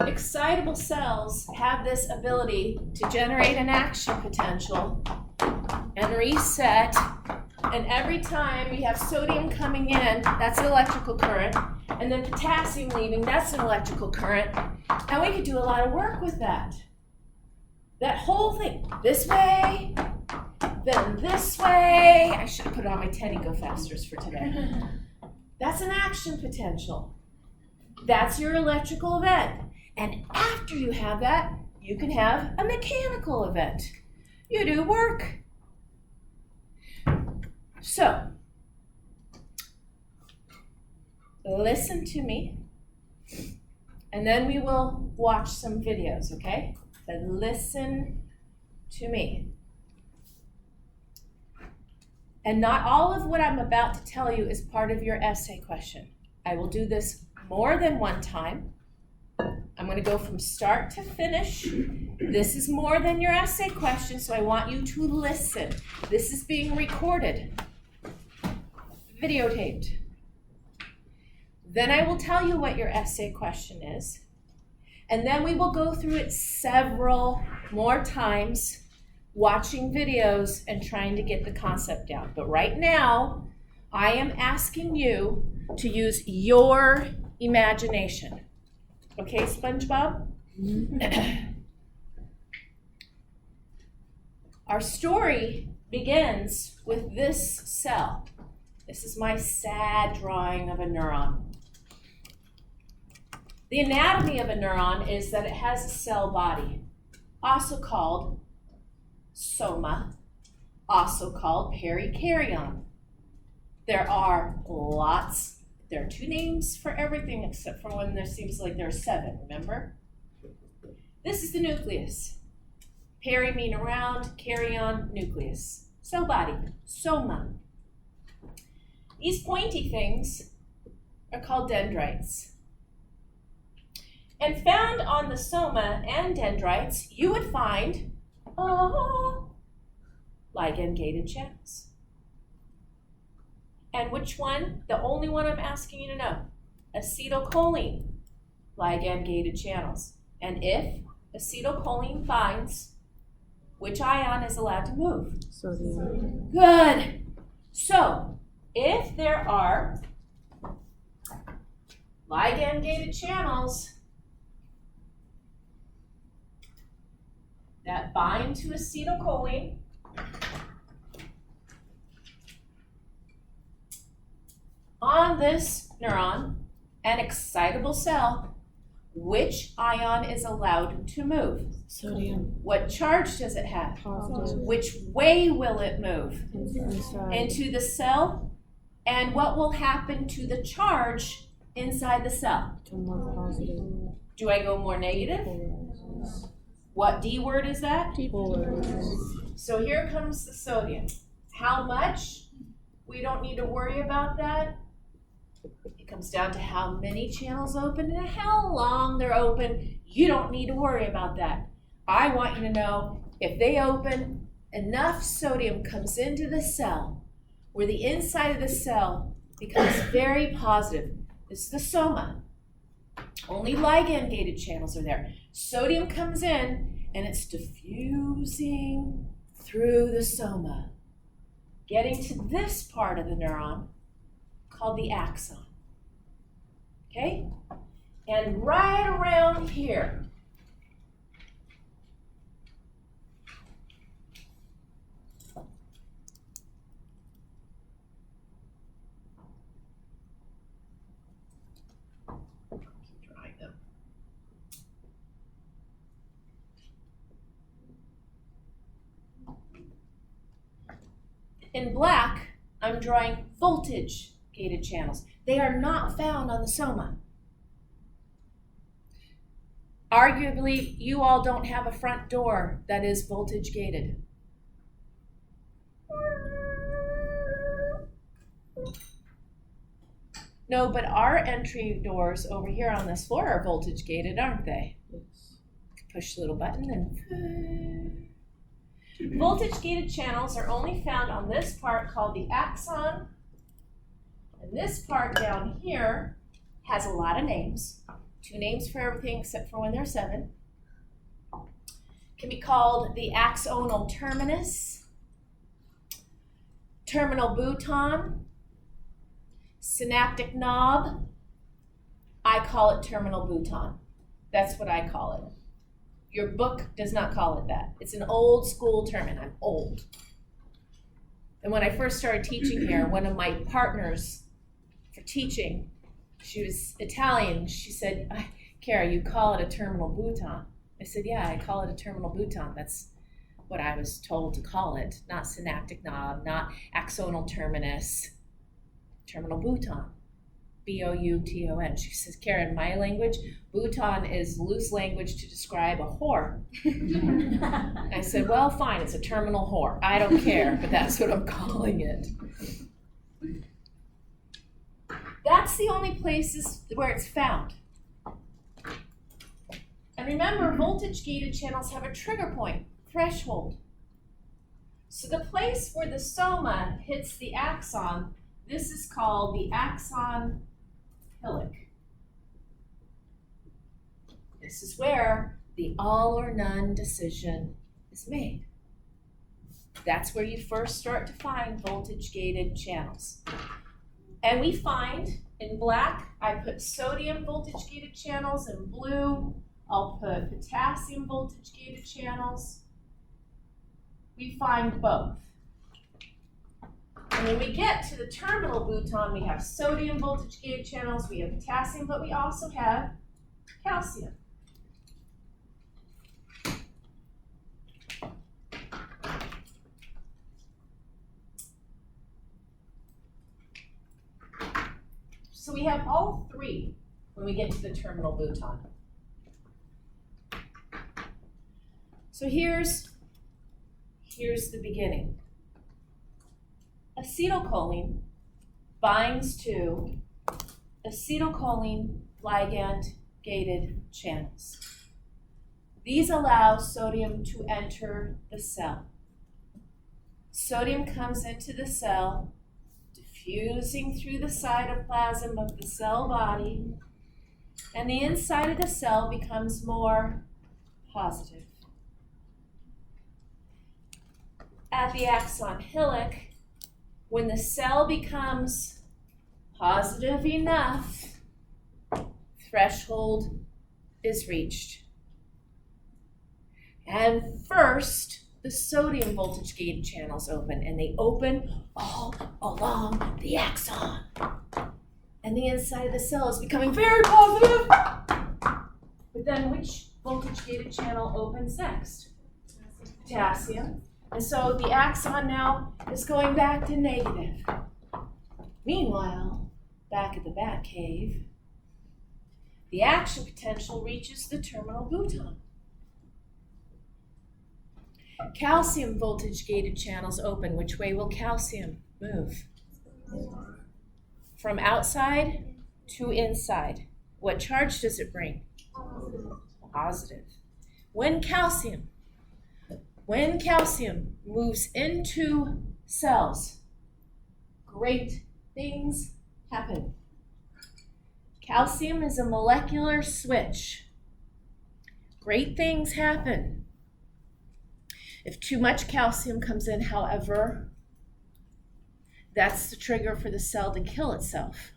Excitable cells have this ability to generate an action potential and reset. And every time you have sodium coming in, that's an electrical current, and then potassium leaving, that's an electrical current. And we could do a lot of work with that. That whole thing, this way, then this way. I should have put on my Teddy Go Fasters for today. That's an action potential. That's your electrical event. And after you have that, you can have a mechanical event. You do work. So, listen to me, and then we will watch some videos, okay? But listen to me. And not all of what I'm about to tell you is part of your essay question. I will do this more than one time. I'm going to go from start to finish. This is more than your essay question, so I want you to listen. This is being recorded, videotaped. Then I will tell you what your essay question is, and then we will go through it several more times, watching videos and trying to get the concept down. But right now, I am asking you to use your imagination. Okay, SpongeBob? Our story begins with this cell. This is my sad drawing of a neuron. The anatomy of a neuron is that it has a cell body, also called soma, also called perikaryon. There are two names for everything except for when there seems like there are 7, remember? This is the nucleus. Peri mean around, karyon, nucleus. Cell body, soma. These pointy things are called dendrites. And found on the soma and dendrites, you would find ligand-gated channels. And which one? The only one I'm asking you to know. Acetylcholine, ligand-gated channels. And if acetylcholine binds, which ion is allowed to move? Sodium. Good. So, if there are ligand-gated channels that bind to acetylcholine, on this neuron, an excitable cell, which ion is allowed to move? Sodium. What charge does it have? Positive. Which way will it move? Inside. Into the cell? And what will happen to the charge inside the cell? Become more positive. Do I go more negative? Polarize. What D word is that? Polarize. So here comes the sodium. How much? We don't need to worry about that. It comes down to how many channels open and how long they're open. You don't need to worry about that. I want you to know if they open, enough sodium comes into the cell where the inside of the cell becomes very positive. This is the soma. Only ligand-gated channels are there. Sodium comes in and it's diffusing through the soma, getting to this part of the neuron called the axon. Okay? And right around here, drawing them. In black, I'm drawing voltage-gated voltage-gated channels. They are not found on the soma. Arguably, you all don't have a front door that is voltage-gated. No, but our entry doors over here on this floor are voltage-gated, aren't they? Yes. Push the little button and... Voltage-gated channels are only found on this part called the axon. And this part down here has a lot of names. 2 names for everything except for when they're 7. Can be called the axonal terminus, terminal bouton, synaptic knob. I call it terminal bouton. That's what I call it. Your book does not call it that. It's an old school term, and I'm old. And when I first started teaching here, one of my partners for teaching, she was Italian. She said, Kara, you call it a terminal bouton. I said, yeah, I call it a terminal bouton. That's what I was told to call it, not synaptic knob, not axonal terminus, terminal bouton. B-O-U-T-O-N. She says, Kara, in my language, bouton is loose language to describe a whore. I said, well, fine, it's a terminal whore. I don't care, but that's what I'm calling it. That's the only places where it's found. And remember, voltage-gated channels have a trigger point, threshold. So the place where the soma hits the axon, this is called the axon hillock. This is where the all or none decision is made. That's where you first start to find voltage-gated channels. And we find in black, I put sodium voltage-gated channels. In blue, I'll put potassium voltage-gated channels. We find both. And when we get to the terminal bouton, we have sodium voltage-gated channels, we have potassium, but we also have calcium. So we have all 3 when we get to the terminal bouton. So here's the beginning. Acetylcholine binds to acetylcholine ligand-gated channels. These allow sodium to enter the cell. Sodium comes into the cell, diffusing through the cytoplasm of the cell body, and the inside of the cell becomes more positive. At the axon hillock, when the cell becomes positive enough, threshold is reached. And first, the sodium voltage-gated channels open, and they open all along the axon. And the inside of the cell is becoming very positive. But then which voltage-gated channel opens next? Potassium. And so the axon now is going back to negative. Meanwhile, back at the bat cave, the action potential reaches the terminal bouton. Calcium voltage-gated channels open. Which way will calcium move? From outside to inside. What charge does it bring? Positive. When calcium moves into cells, great things happen. Calcium is a molecular switch. Great things happen. If too much calcium comes in, however, that's the trigger for the cell to kill itself.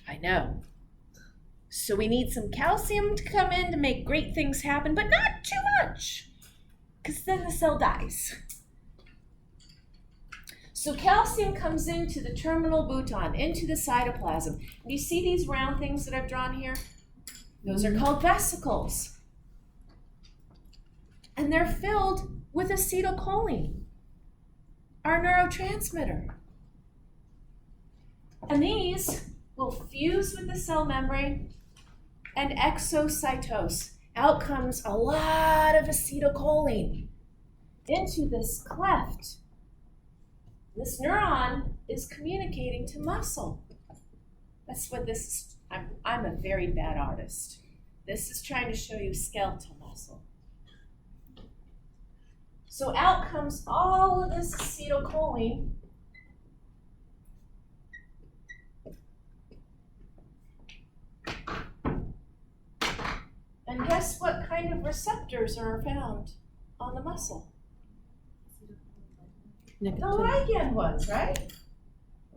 I know. So we need some calcium to come in to make great things happen, but not too much, because then the cell dies. So calcium comes into the terminal bouton, into the cytoplasm. And you see these round things that I've drawn here? Those are called vesicles. And they're filled with acetylcholine, our neurotransmitter. And these will fuse with the cell membrane and exocytose. Out comes a lot of acetylcholine into this cleft. This neuron is communicating to muscle. That's what this is. I'm a very bad artist. This is trying to show you skeletal muscle. So out comes all of this acetylcholine. And guess what kind of receptors are found on the muscle? The ligand ones, right?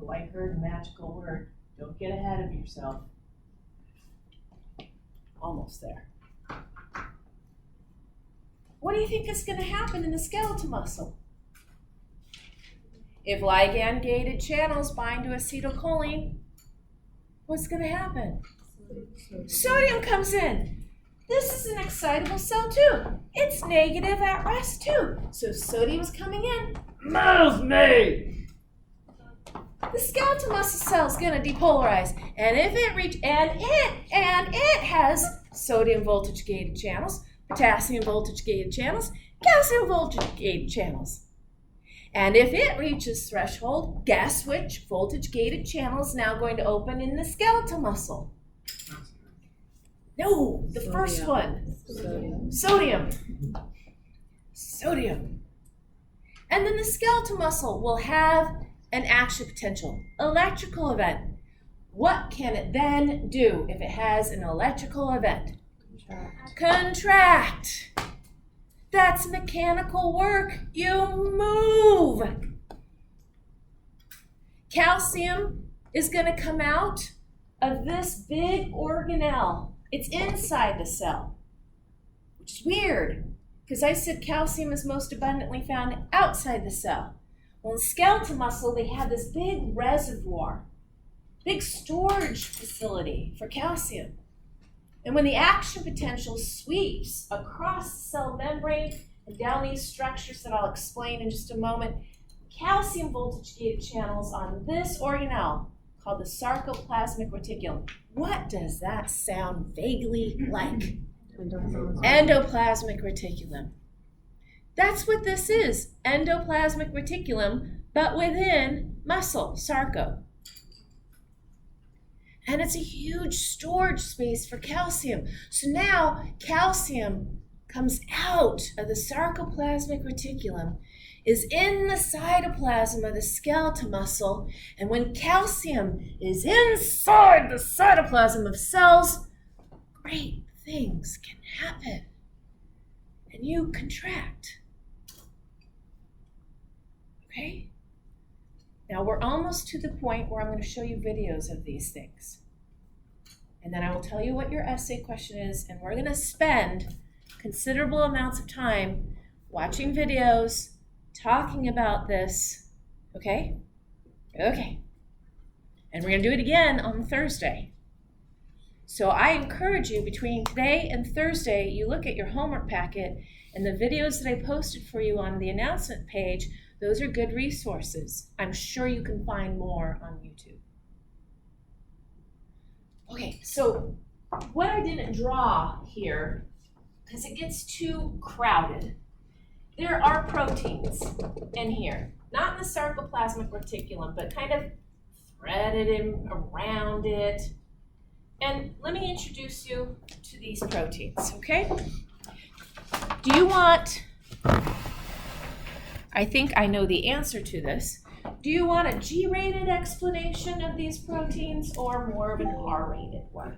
Oh, I heard a magical word. Don't get ahead of yourself. Almost there. What do you think is going to happen in the skeletal muscle? If ligand-gated channels bind to acetylcholine, what's going to happen? Sodium comes in. This is an excitable cell too. It's negative at rest too. So sodium's coming in. Move me! The skeletal muscle cell is going to depolarize, and if it it has sodium voltage gated channels, potassium voltage gated channels, calcium voltage gated channels. And if it reaches threshold, guess which voltage gated channel is now going to open in the skeletal muscle? No, the first one. Sodium. And then the skeletal muscle will have an action potential, electrical event. What can it then do if it has an electrical event? Contract. That's mechanical work. You move. Calcium is going to come out of this big organelle. It's inside the cell, which is weird because I said calcium is most abundantly found outside the cell. Well, in skeletal muscle, they have this big reservoir, big storage facility for calcium. And when the action potential sweeps across the cell membrane and down these structures that I'll explain in just a moment, calcium voltage-gated channels on this organelle called the sarcoplasmic reticulum. What does that sound vaguely like? Endoplasmic reticulum. That's what this is, endoplasmic reticulum, but within muscle, sarco. And it's a huge storage space for calcium. So now calcium comes out of the sarcoplasmic reticulum, is in the cytoplasm of the skeletal muscle, and when calcium is inside the cytoplasm of cells, great things can happen. And you contract. Okay? Now we're almost to the point where I'm going to show you videos of these things. And then I will tell you what your essay question is, and we're going to spend considerable amounts of time watching videos, talking about this, okay? Okay. And we're going to do it again on Thursday. So I encourage you between today and Thursday, you look at your homework packet and the videos that I posted for you on the announcement page. Those are good resources. I'm sure you can find more on YouTube. Okay, so what I didn't draw here, because it gets too crowded, there are proteins in here, not in the sarcoplasmic reticulum, but kind of threaded in around it. And let me introduce you to these proteins, okay? Do you want, I think I know the answer to this. Do you want a G-rated explanation of these proteins or more of an R-rated one?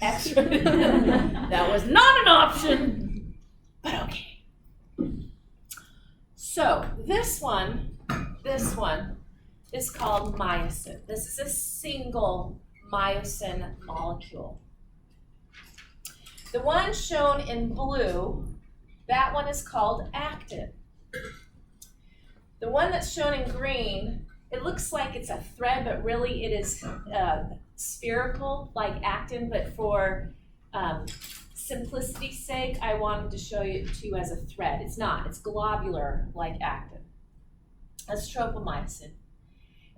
X-rated. That was not an option, but okay. So this one is called myosin. This is a single myosin molecule. The one shown in blue, that one is called actin. The one that's shown in green, it looks like it's a thread, but really it is spherical like actin, but for simplicity's sake, I wanted to show it to you as a thread. It's not, it's globular like actin. That's tropomyosin.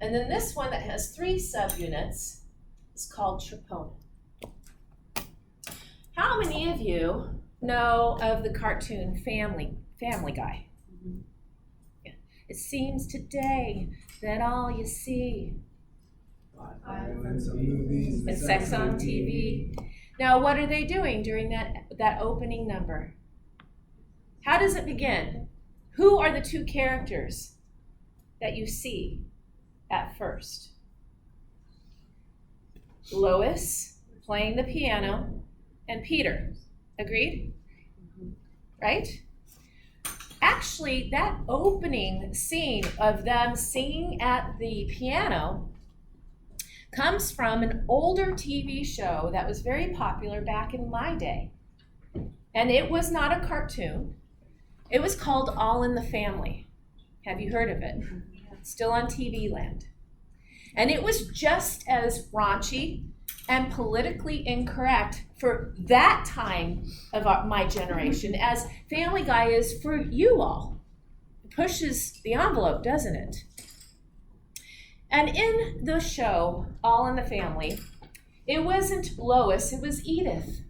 And then this one that has 3 subunits is called troponin. How many of you know of the cartoon Family Guy? Yeah. It seems today that all you see is sex on TV. Now, what are they doing during that opening number? How does it begin? Who are the 2 characters that you see at first? Lois playing the piano and Peter. Agreed? Right? Actually, that opening scene of them singing at the piano comes from an older TV show that was very popular back in my day. And it was not a cartoon. It was called All in the Family. Have you heard of it? Still on TV land. And it was just as raunchy and politically incorrect for that time of my generation as Family Guy is for you all. It pushes the envelope, doesn't it? And in the show, All in the Family, it wasn't Lois, it was Edith.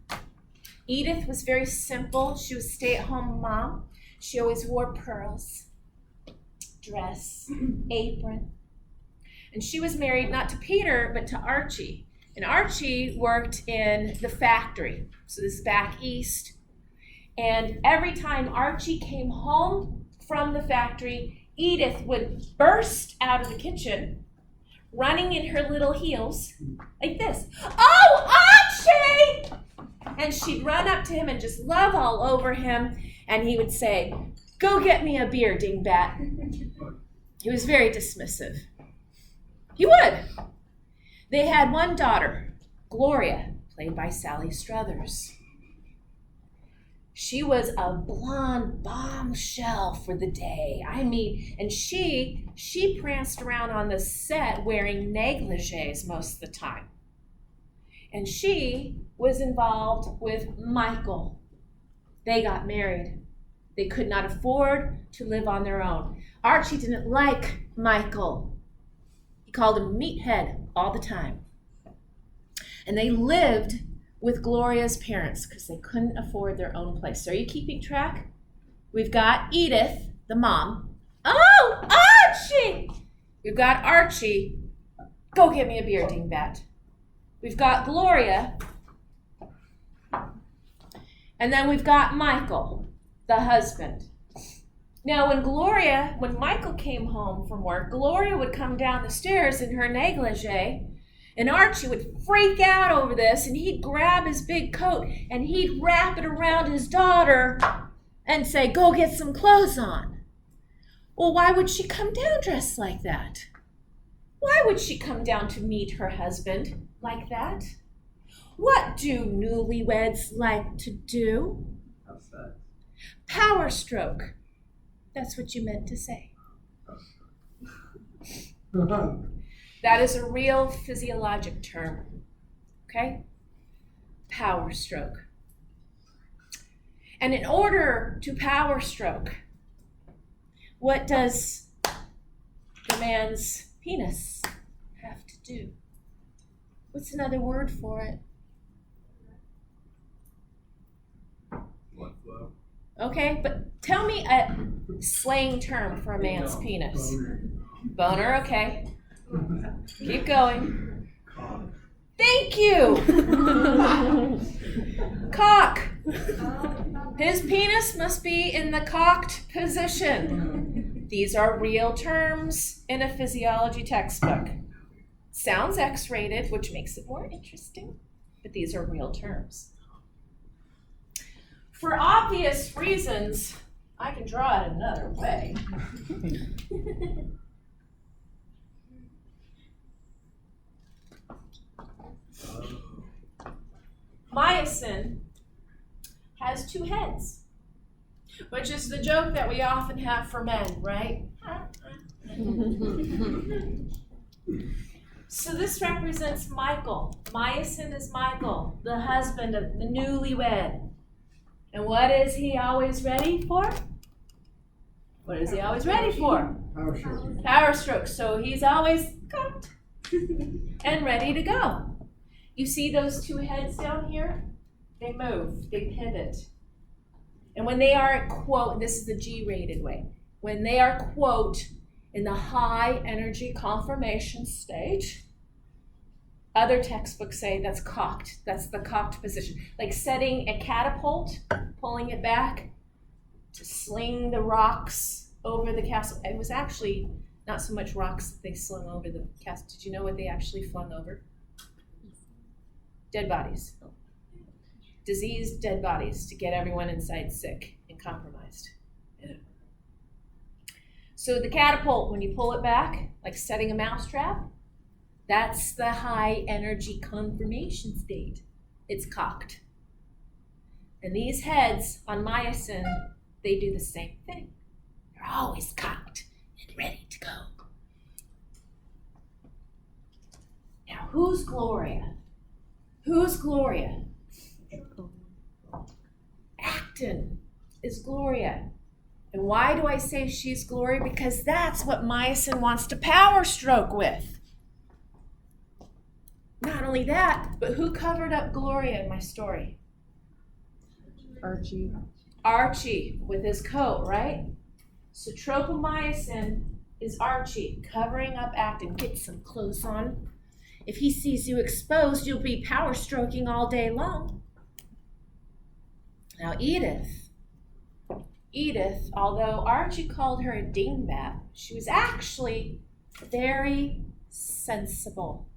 Edith was very simple. She was a stay-at-home mom. She always wore pearls, dress, apron. And she was married not to Peter, but to Archie. And Archie worked in the factory. So this is back east. And every time Archie came home from the factory, Edith would burst out of the kitchen, running in her little heels, like this. "Oh, Archie!" And she'd run up to him and just love all over him. And he would say, "Go get me a beer, dingbat." He was very dismissive. He would. They had one daughter, Gloria, played by Sally Struthers. She was a blonde bombshell for the day. I mean, and she pranced around on the set wearing negligees most of the time. And she was involved with Michael. They got married. They could not afford to live on their own. Archie didn't like Michael. He called him meathead all the time. And they lived with Gloria's parents because they couldn't afford their own place. So are you keeping track? We've got Edith, the mom. "Oh, Archie!" We've got Archie. "Go get me a beer, dingbat." We've got Gloria. And then we've got Michael, the husband. Now, when Michael came home from work, Gloria would come down the stairs in her negligee, and Archie would freak out over this, and he'd grab his big coat, and he'd wrap it around his daughter and say, "Go get some clothes on." Well, why would she come down dressed like that? Why would she come down to meet her husband like that? What do newlyweds like to do? Outside. Power stroke. That's what you meant to say. That is a real physiologic term, okay? Power stroke. And in order to power stroke, what does the man's penis have to do? What's another word for it? Blood flow. Okay, but tell me a slang term for a man's penis. Boner, okay. Keep going. Thank you. Cock. His penis must be in the cocked position. These are real terms in a physiology textbook. Sounds X-rated, which makes it more interesting, but these are real terms. For obvious reasons, I can draw it another way. Myosin has 2 heads, which is the joke that we often have for men, right? So this represents Michael. Myosin is Michael, the husband of the newlywed. And what is he always ready for? What is he always ready for? Power stroke. Power stroke. So he's always cocked and ready to go. You see those two heads down here? They move, they pivot. And when they are at quote, this is the G-rated way, when they are quote in the high energy conformation stage, other textbooks say that's cocked. That's the cocked position. Like setting a catapult, pulling it back to sling the rocks over the castle. It was actually not so much rocks that they slung over the castle. Did you know what they actually flung over? Dead bodies. Diseased dead bodies to get everyone inside sick and compromised. Yeah. So the catapult, when you pull it back, like setting a mousetrap, that's the high energy conformation state. It's cocked. And these heads on myosin, they do the same thing. They're always cocked and ready to go. Now, who's Gloria? Who's Gloria? Actin is Gloria. And why do I say she's Gloria? Because that's what myosin wants to power stroke with. Not only that, but who covered up Gloria in my story? Archie. Archie with his coat, right? So tropomyosin is Archie covering up actin. Get some clothes on. If he sees you exposed, you'll be power stroking all day long. Now Edith, although Archie called her a dingbat, she was actually very sensible.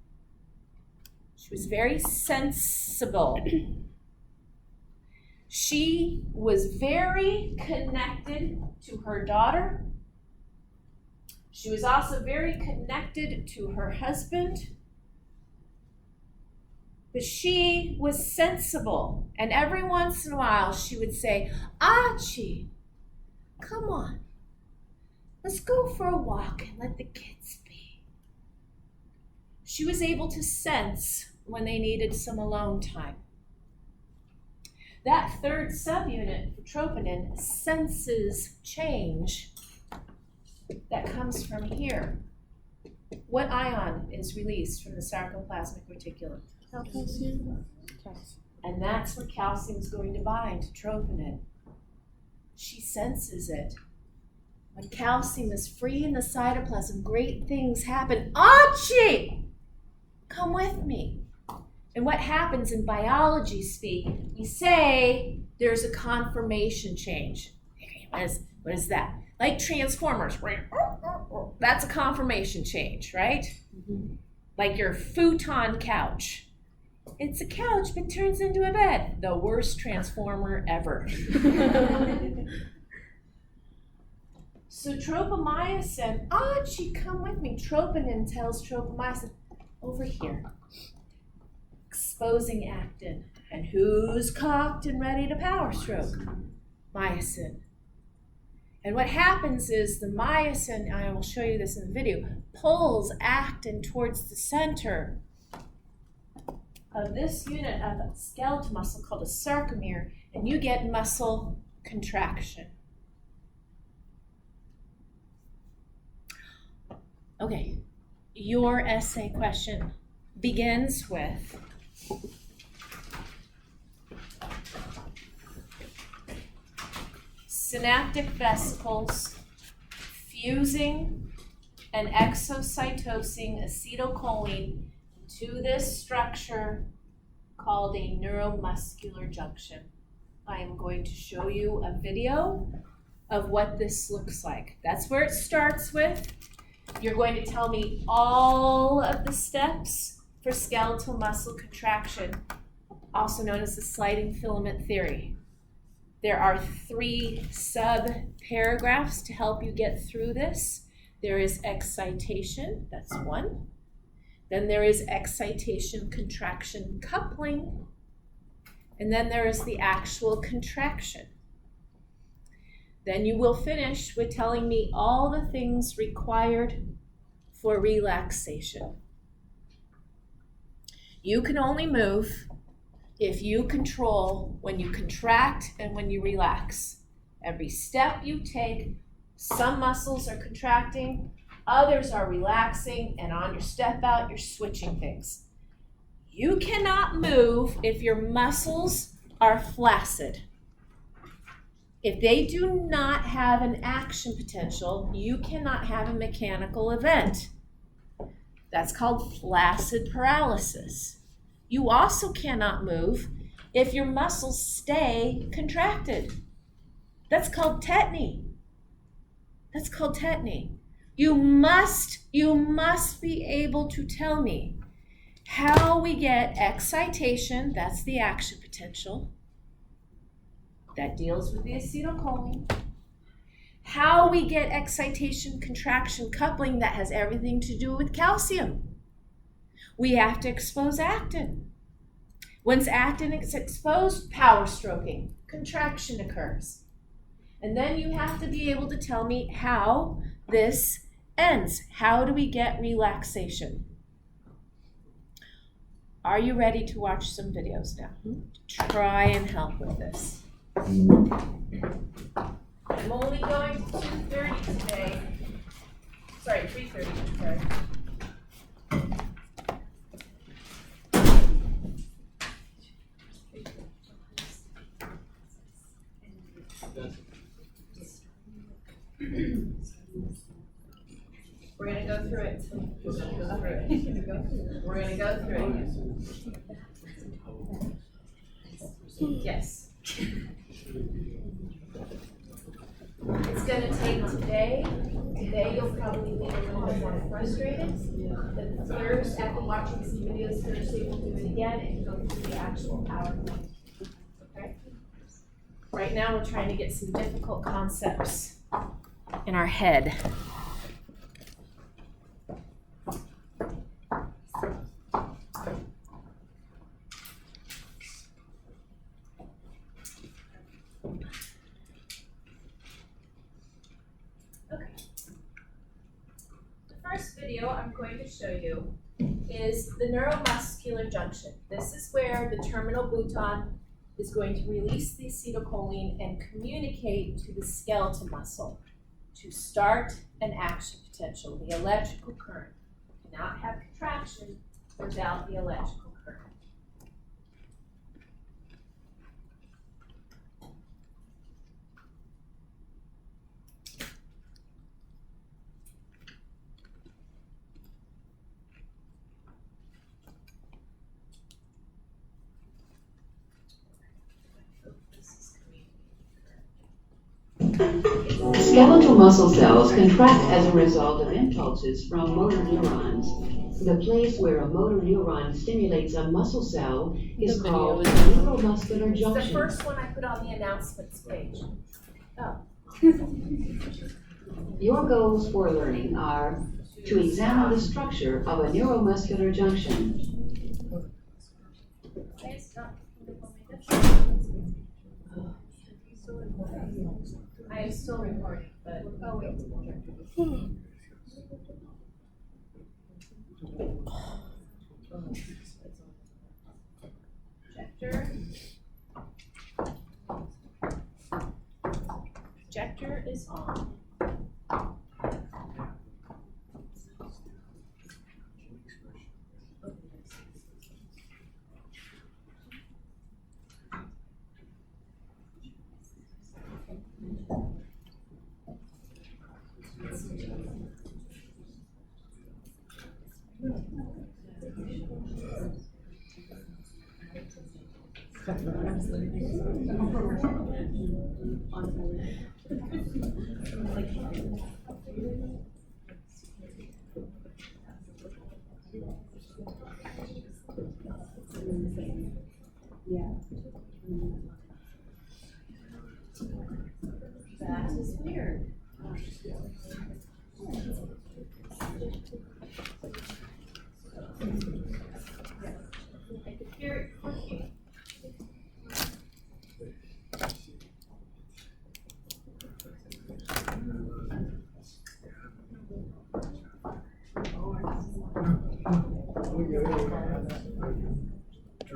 She was very sensible. She was very connected to her daughter. She was also very connected to her husband. But she was sensible. And every once in a while she would say, Archie, come on. Let's go for a walk and let the kids be. She was able to sense when they needed some alone time. That third subunit for troponin senses change that comes from here. What ion is released from the sarcoplasmic reticulum? Calcium. And that's what calcium is going to bind to troponin. She senses it. When calcium is free in the cytoplasm, great things happen. Archie, come with me. And what happens in biology speak, we say there's a conformation change. What is that? Like Transformers, that's a conformation change, right? Mm-hmm. Like your futon couch. It's a couch, but turns into a bed. The worst transformer ever. So tropomyosin, Archie, come with me. Troponin tells tropomyosin, over here. Exposing actin. And who's cocked and ready to power stroke? Myosin. And what happens is the myosin, and I will show you this in the video, pulls actin towards the center of this unit of a skeletal muscle called a sarcomere, and you get muscle contraction. Okay, your essay question begins with synaptic vesicles fusing and exocytosing acetylcholine to this structure called a neuromuscular junction. I am going to show you a video of what this looks like. That's where it starts with. You're going to tell me all of the steps for skeletal muscle contraction, also known as the sliding filament theory. There are 3 sub-paragraphs to help you get through this. There is excitation, that's 1. Then there is excitation, contraction, coupling. And then there is the actual contraction. Then you will finish with telling me all the things required for relaxation. You can only move if you control when you contract and when you relax. Every step you take Some muscles are contracting, others are relaxing, and on your step out, you're switching things. You cannot move if your muscles are flaccid. If they do not have an action potential, you cannot have a mechanical event. That's called flaccid paralysis. You also cannot move if your muscles stay contracted. That's called tetany. That's called tetany. You must be able to tell me how we get excitation, that's the action potential, that deals with the acetylcholine. How we get excitation, contraction, coupling, that has everything to do with calcium. We have to expose actin. Once actin is exposed, power stroking, contraction occurs. And then you have to be able to tell me how this ends. How do we get relaxation? Are you ready to watch some videos now? Try and help with this. I'm only going to 2:30 today. Sorry, 3:30, sorry. We're gonna go through it. We're gonna go through it. Yes. It's gonna take today. Today you'll probably be a little bit more frustrated. The Thursday, after watching some videos Thursday, we'll do it again and go through the actual PowerPoint. Okay? Right now we're trying to get some difficult concepts in our head. First video I'm going to show you is the neuromuscular junction. This is where the terminal bouton is going to release the acetylcholine and communicate to the skeletal muscle to start an action potential, the electrical current. You cannot have contraction without the electrical current. Skeletal muscle cells contract as a result of impulses from motor neurons. The place where a motor neuron stimulates a muscle cell is called the neuromuscular It's the junction. first one I put on the announcements page. Oh. Your goals for learning are to examine the structure of a neuromuscular junction, Okay, stop. I am still recording, but oh wait. Projector. Projector is on.